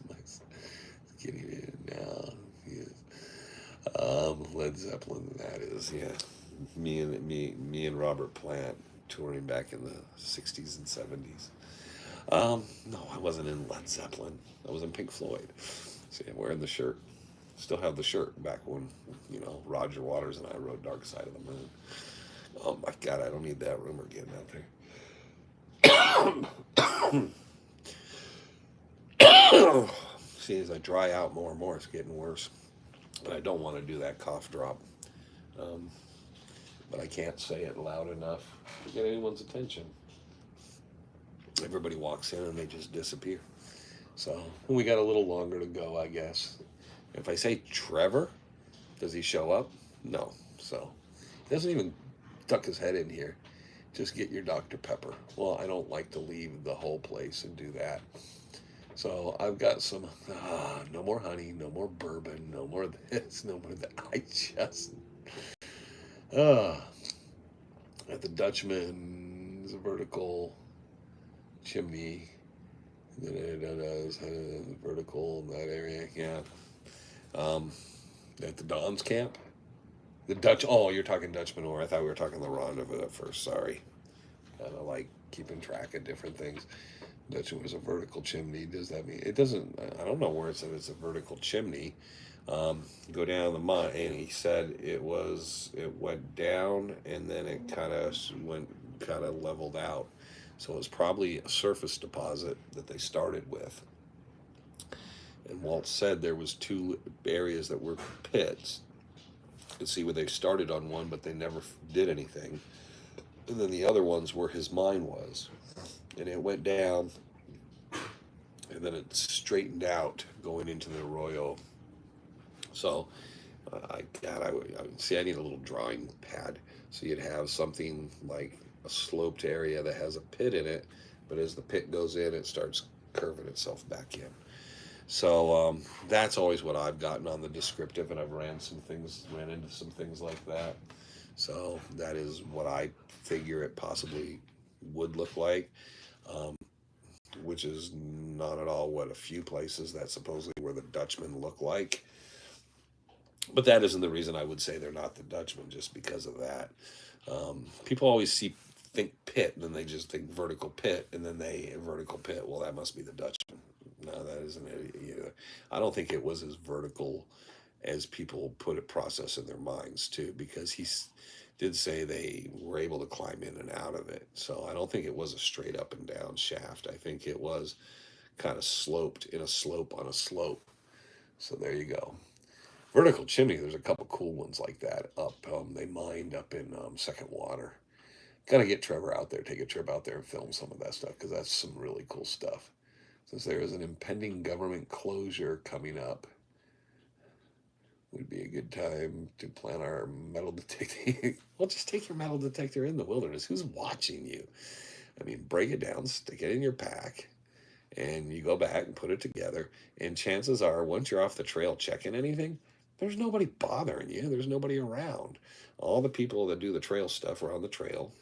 Getting it now. Yes. Led Zeppelin, that is, yeah. Me and Robert Plant touring back in the 60s and 70s. No, I wasn't in Led Zeppelin. I was in Pink Floyd. See, I'm wearing the shirt. Still have the shirt back when, Roger Waters and I wrote Dark Side of the Moon. Oh my God, I don't need that rumor getting out there. See, as I dry out more and more, it's getting worse. And I don't want to do that cough drop. Um, but I can't say it loud enough to get anyone's attention. Everybody walks in and they just disappear. So we got a little longer to go, I guess. If I say Trevor, does he show up? No. So he doesn't even tuck his head in here. Just get your Dr. Pepper. Well, I don't like to leave the whole place and do that. So I've got some, no more honey, no more bourbon, no more this, no more that. I just, uh, at the Dutchman's vertical chimney, then it does vertical in that area, yeah. Um, at the Don's camp, the Dutch. Oh, you're talking Dutch manure. I thought we were talking the rendezvous at first. Sorry. Kind of like keeping track of different things. Dutch was a vertical chimney. Does that mean it doesn't? I don't know where it said it's a vertical chimney. Go down the mine, and he said it was. It went down, and then it kind of leveled out. So it was probably a surface deposit that they started with. And Walt said there was two areas that were pits. You can see where they started on one, but they never did anything. And then the other ones where his mine was, and it went down, and then it straightened out going into the arroyo. So, I see. I need a little drawing pad, so you'd have something like a sloped area that has a pit in it, but as the pit goes in, it starts curving itself back in. So that's always what I've gotten on the descriptive, and I've ran into some things like that. So that is what I figure it possibly would look like, um, which is not at all what a few places that supposedly where the Dutchmen look like. But that isn't the reason I would say they're not the Dutchmen, just because of that. People always think pit, and then they just think vertical pit, and then they vertical pit. Well, that must be the Dutchman. No, that isn't it either. I don't think it was as vertical as people put a process in their minds too, because did say they were able to climb in and out of it. So I don't think it was a straight up and down shaft. I think it was kind of sloped in a slope on a slope. So there you go. Vertical chimney. There's a couple cool ones like that up. They mined up in Second Water. Gotta get Trevor out there, take a trip out there and film some of that stuff because that's some really cool stuff. Since there is an impending government closure coming up, would be a good time to plan our metal detecting. Well, just take your metal detector in the wilderness. Who's watching you? I mean, break it down, stick it in your pack, and you go back and put it together. And chances are, once you're off the trail checking anything, there's nobody bothering you. There's nobody around. All the people that do the trail stuff are on the trail.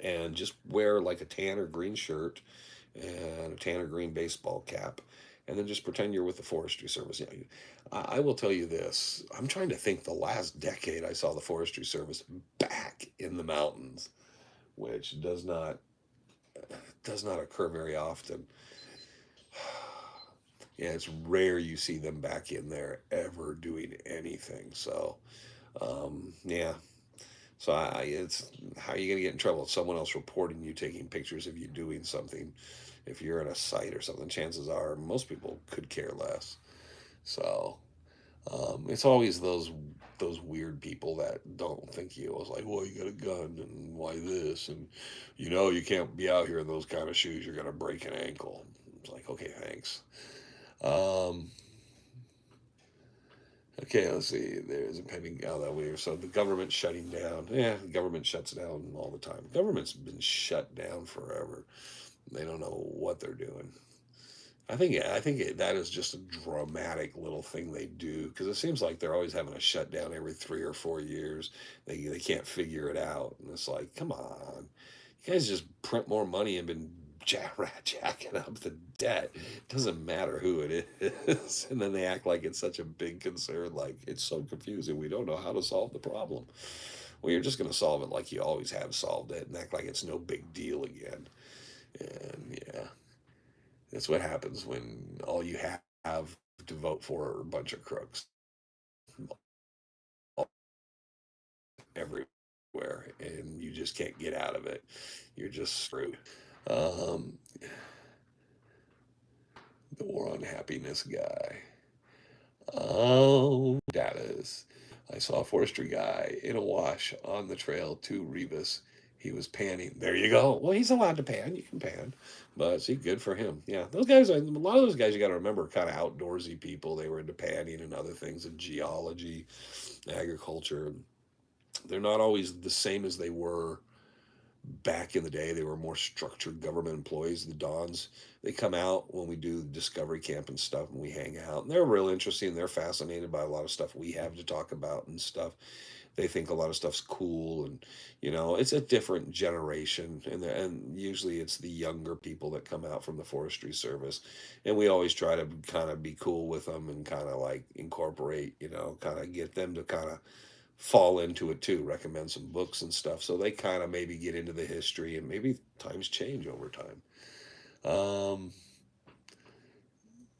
And just wear like a tan or green shirt and a tan or green baseball cap, and then just pretend you're with the Forestry Service. You know, I will tell you this. I'm trying to think the last decade I saw the Forestry Service back in the mountains, which does not occur very often. Yeah, it's rare you see them back in there ever doing anything. So, yeah. So it's how are you going to get in trouble? If someone else reporting you taking pictures of you doing something, if you're at a site or something, chances are most people could care less. So It's always those weird people that don't think you. It's like, well, you got a gun, and why this, and you can't be out here in those kind of shoes. You're gonna break an ankle. It's like, okay, thanks. Um, okay, let's see. There's impending. Oh, that weird. So the government shutting down. Yeah, the government shuts down all the time. Government's been shut down forever. They don't know what they're doing. That is just a dramatic little thing they do because it seems like they're always having a shutdown every 3 or 4 years. They can't figure it out, and it's like, come on, you guys just print more money and been jacking up the debt. It doesn't matter who it is, and then they act like it's such a big concern. Like it's so confusing. We don't know how to solve the problem. Well, you're just going to solve it like you always have solved it, and act like it's no big deal again. And yeah. That's what happens when all you have to vote for are a bunch of crooks everywhere, and you just can't get out of it. You're just screwed. Um, the war on happiness guy. Oh, status. I saw a forestry guy in a wash on the trail to Revis. He was panning. There you go. Well, he's allowed to pan. You can pan. But see, good for him. Yeah, those guys, a lot of those guys you got to remember, are kind of outdoorsy people. They were into panning and other things in geology, agriculture. They're not always the same as they were back in the day. They were more structured government employees, the Dons. They come out when we do discovery camp and stuff, and we hang out. And they're real interesting. They're fascinated by a lot of stuff we have to talk about and stuff. They think a lot of stuff's cool, and it's a different generation, and usually it's the younger people that come out from the forestry service, and we always try to kind of be cool with them and kind of like incorporate, kind of get them to kind of fall into it too, recommend some books and stuff, so they kind of maybe get into the history, and maybe times change over time. Um,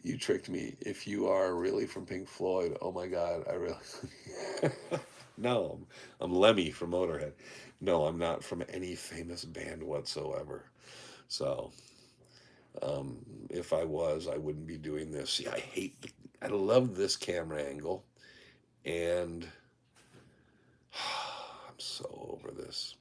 you tricked me. If you are really from Pink Floyd, oh my God, I really. No, I'm Lemmy from Motorhead. No, I'm not from any famous band whatsoever. So, um, if I was, I wouldn't be doing this. See, I love this camera angle, and I'm so over this.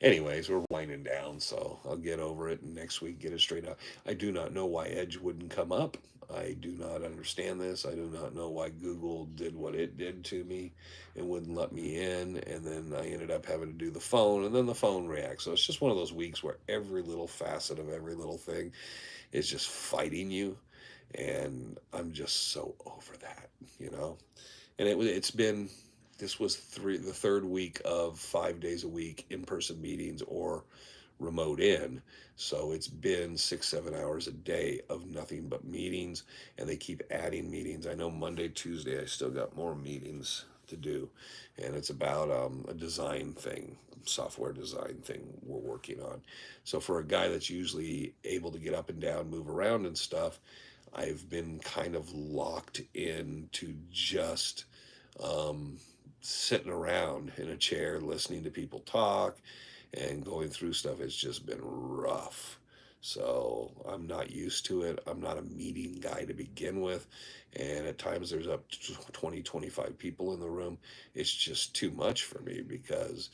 Anyways, we're winding down, so I'll get over it and next week get it straight out. I do not know why Edge wouldn't come up. I do not understand this. I do not know why Google did what it did to me and wouldn't let me in. And then I ended up having to do the phone, and then the phone reacts. So it's just one of those weeks where every little facet of every little thing is just fighting you. And I'm just so over that. And it's been this was the third week of 5 days a week in person meetings or remote in. So it's been 6, 7 hours a day of nothing but meetings, and they keep adding meetings. I know Monday, Tuesday, I still got more meetings to do, and it's about a design thing, software design thing we're working on. So for a guy that's usually able to get up and down, move around and stuff, I've been kind of locked into just um, sitting around in a chair listening to people talk and going through stuff. It's just been rough. So I'm not used to it. I'm not a meeting guy to begin with. And at times there's up to 20, 25 people in the room. It's just too much for me because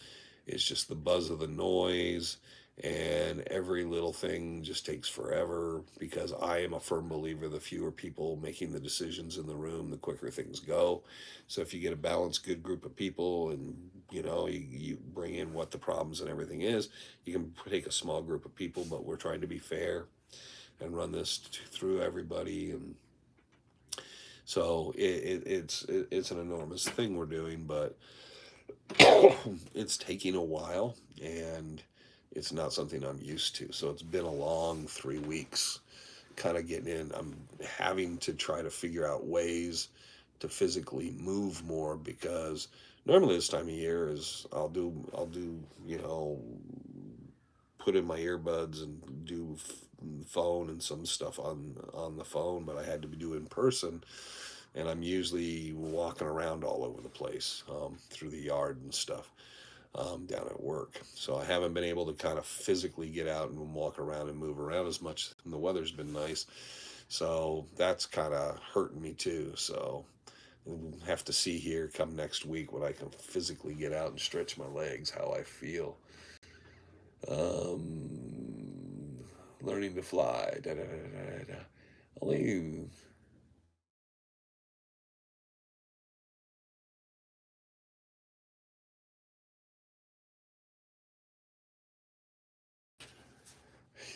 it's just the buzz of the noise, and every little thing just takes forever because I am a firm believer the fewer people making the decisions in the room, the quicker things go. So if you get a balanced, good group of people, and you bring in what the problems and everything is, you can take a small group of people, but we're trying to be fair and run this through everybody. And so it's an enormous thing we're doing, but it's taking a while, and it's not something I'm used to. So it's been a long 3 weeks kind of getting in. I'm having to try to figure out ways to physically move more because normally this time of year is I'll do put in my earbuds and do phone and some stuff on the phone, but I had to do in person, and I'm usually walking around all over the place through the yard and stuff down at work. So I haven't been able to kind of physically get out and walk around and move around as much. And the weather's been nice. So that's kind of hurting me too. So We'll have to see here come next week when I can physically get out and stretch my legs how I feel. Um, Learning to fly. Da, da, da, da, da. Only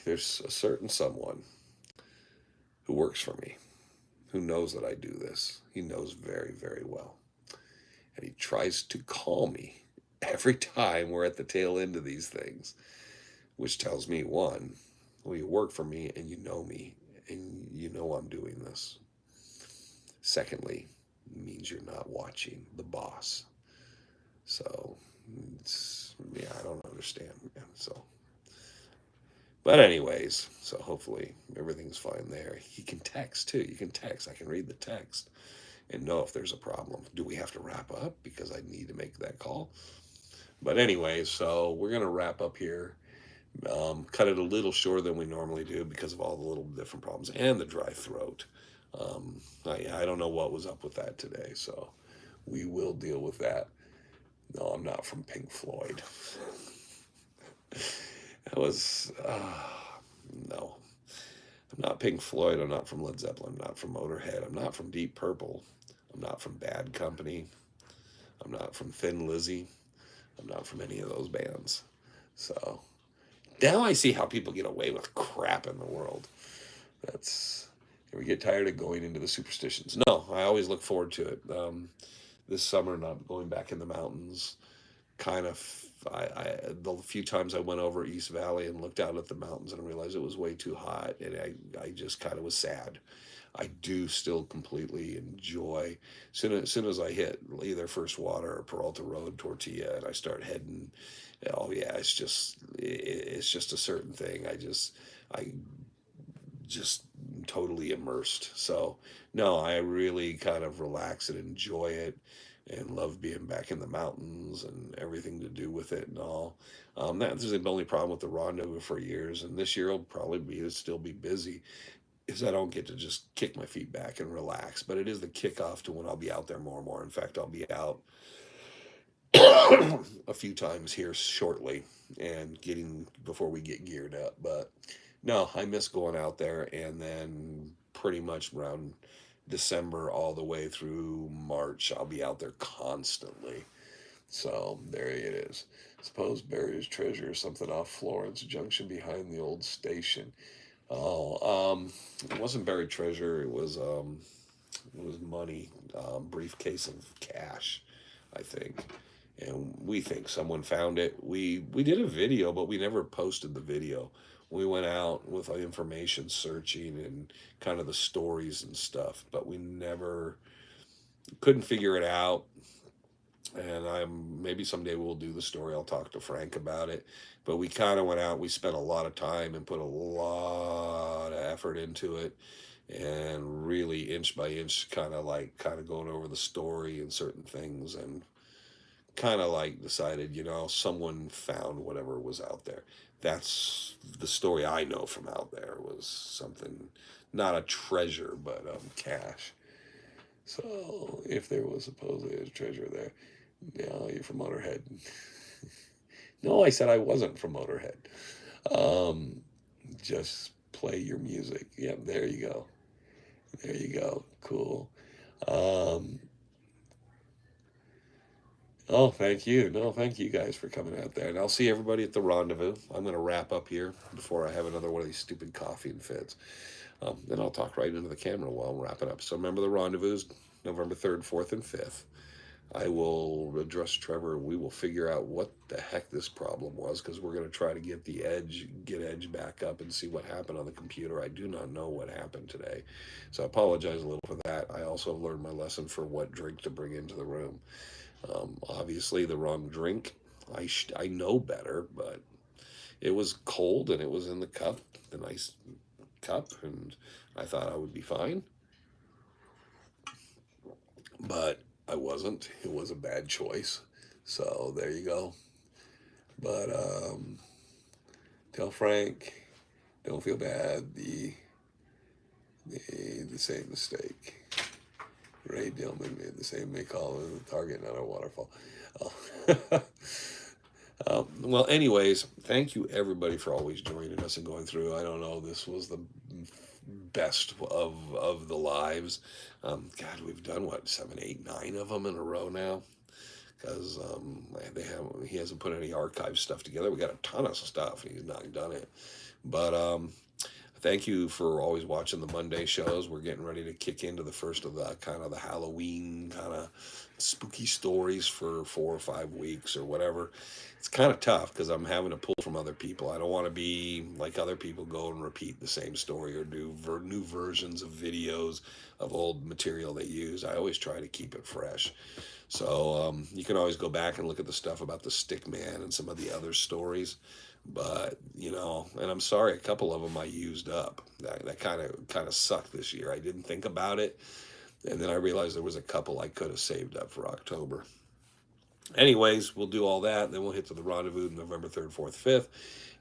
there's a certain someone who works for me who knows that I do this. He knows very, very well. And he tries to call me every time we're at the tail end of these things, which tells me one, well, you work for me and you know I'm doing this. Secondly, means you're not watching the boss. So, yeah, I don't understand, man. So, but anyways, so hopefully everything's fine there. He can text too. You can text. I can read the text and know if there's a problem. Do we have to wrap up because I need to make that call? But anyways, so we're gonna wrap up here. Cut it a little shorter than we normally do because of all the little different problems and the dry throat. I don't know what was up with that today, so we will deal with that. No, I'm not from Pink Floyd. That was no. I'm not Pink Floyd. I'm not from Led Zeppelin. I'm not from Motorhead. I'm not from Deep Purple. I'm not from Bad Company. I'm not from Thin Lizzy. I'm not from any of those bands. So now I see how people get away with crap in the world. That's we get tired of going into the superstitions. No, I always look forward to it. This summer, not going back in the mountains. Kind of, the few times I went over East Valley and looked out at the mountains and realized it was way too hot, and I just kind of was sad. I do still completely enjoy. Soon as I hit either First Water or Peralta Road, Tortilla, and I start heading, oh yeah, it's just a certain thing. I just totally immersed. So no, I really kind of relax and enjoy it and love being back in the mountains and everything to do with it and all. That's the only problem with the rendezvous for years, and this year will probably be still be busy, is I don't get to just kick my feet back and relax. But it is the kickoff to when I'll be out there more and more. In fact, I'll be out a few times here shortly and getting before we get geared up. But no, I miss going out there, and then pretty much around December all the way through March, I'll be out there constantly. So there it is. Suppose buried treasure or something off Florence Junction behind the old station. Oh, it wasn't buried treasure. It was money, briefcase of cash, I think. And we think someone found it. We did a video, but we never posted the video. We went out with information searching and kind of the stories and stuff, but we never couldn't figure it out. And I'm maybe someday we'll do the story. I'll talk to Frank about it. But we kind of went out. We spent a lot of time and put a lot of effort into it, and really inch by inch, kind of going over the story and certain things, and kind of like decided, someone found whatever was out there. That's the story I know from out there was something, not a treasure, but cash. So if there was supposedly a treasure there, no, you're from Motorhead. No, I said I wasn't from Motorhead. Um, just play your music. Yep, there you go. There you go. Cool. Um, oh, thank you. No, thank you guys for coming out there. And I'll see everybody at the rendezvous. I'm going to wrap up here before I have another one of these stupid coughing fits. Then I'll talk right into the camera while I'm wrapping up. So remember the rendezvous, November 3rd, 4th, and 5th. I will address Trevor. We will figure out what the heck this problem was, because we're going to try to get Edge back up and see what happened on the computer. I do not know what happened today, so I apologize a little for that. I also learned my lesson for what drink to bring into the room. Obviously, the wrong drink. I know better, but it was cold and it was in the cup, the nice cup, and I thought I would be fine, but I wasn't. It was a bad choice. So there you go. But tell Frank, don't feel bad. The same mistake. Ray Dillman made the same. They call it a target, not a waterfall. Oh. Well, anyways, thank you everybody for always joining us and going through. I don't know, this was the best of the lives. God, we've done what, seven, eight, nine of them in a row now. Because he hasn't put any archive stuff together. We got a ton of stuff. He's not done it, but thank you for always watching the Monday shows. We're getting ready to kick into the first of the kind of the Halloween kind of spooky stories for 4 or 5 weeks or whatever. It's kind of tough because I'm having to pull from other people. I don't want to be like other people, go and repeat the same story or do new versions of videos of old material they use. I always try to keep it fresh. So you can always go back and look at the stuff about the Stick Man and some of the other stories. But and I'm sorry, a couple of them I used up. That kind of sucked this year. I didn't think about it, and then I realized there was a couple I could have saved up for October. Anyways, we'll do all that. Then we'll hit to the rendezvous November 3rd, 4th, 5th,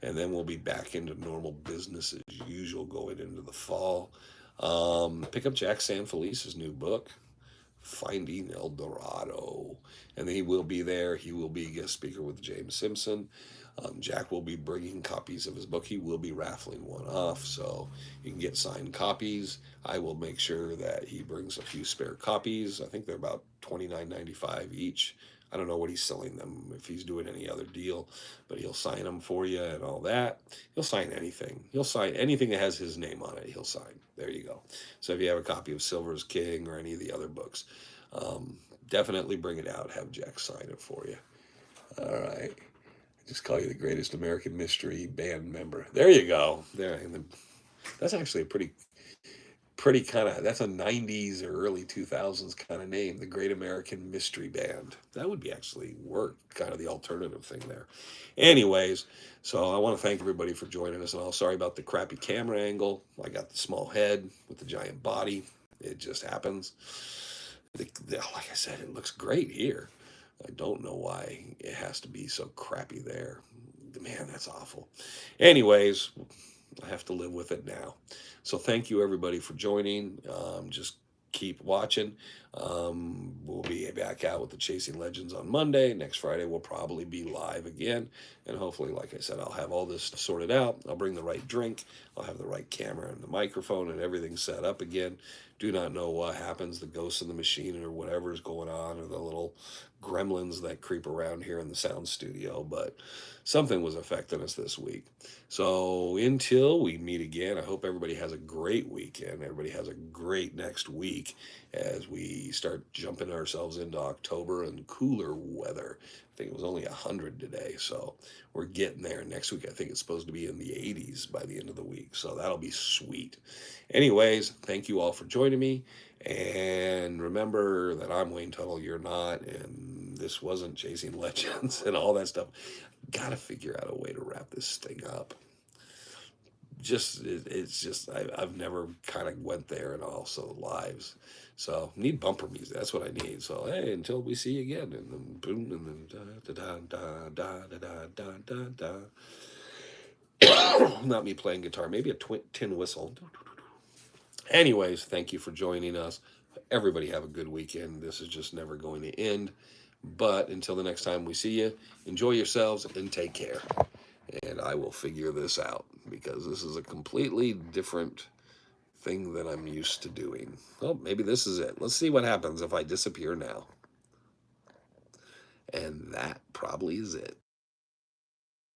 and then we'll be back into normal business as usual going into the fall. Pick up Jack Sanfelice's new book, Finding El Dorado, and he will be there. He will be a guest speaker with James Simpson. Jack will be bringing copies of his book. He will be raffling one off, so you can get signed copies. I will make sure that he brings a few spare copies. I think they're about $29.95 each. I don't know what he's selling them, if he's doing any other deal, but he'll sign them for you and all that. He'll sign anything. He'll sign anything that has his name on it, he'll sign. There you go. So if you have a copy of Silver's King or any of the other books, definitely bring it out. Have Jack sign it for you. All right. Just call you the greatest American mystery band member. There you go. There, that's actually a pretty kind of, that's a 90s or early 2000s kind of name, the Great American Mystery Band. That would be actually work, kind of the alternative thing there. Anyways, so I want to thank everybody for joining us, and all sorry about the crappy camera angle. I got the small head with the giant body. It just happens. Like I said, it looks great here. I don't know why it has to be so crappy there. Man, that's awful. Anyways, I have to live with it now. So thank you everybody for joining. Just keep watching. We'll be back out with the Chasing Legends on Monday. Next Friday we'll probably be live again. And hopefully, like I said, I'll have all this sorted out. I'll bring the right drink. I'll have the right camera and the microphone and everything set up again. Do not know what happens, the ghosts in the machine or whatever is going on, or the little gremlins that creep around here in the sound studio, but something was affecting us this week. So until we meet again, I hope everybody has a great weekend. Everybody has a great next week as we start jumping ourselves into October and cooler weather. I think it was only 100 today, so we're getting there. Next week, I think it's supposed to be in the 80s by the end of the week, so that'll be sweet. Anyways, thank you all for joining me, and remember that I'm Wayne Tuttle, you're not, and this wasn't Chasing Legends and all that stuff. Gotta figure out a way to wrap this thing up. It's just I've never kind of went there and also lives, so need bumper music. That's what I need. So hey, until we see you again, and then boom, and then da da da da da da da da da. Not me playing guitar, maybe a tin whistle. Anyways, thank you for joining us. Everybody have a good weekend. This is just never going to end. But until the next time we see you, enjoy yourselves and take care. And I will figure this out because this is a completely different thing than I'm used to doing. Well, maybe this is it. Let's see what happens if I disappear now. And that probably is it.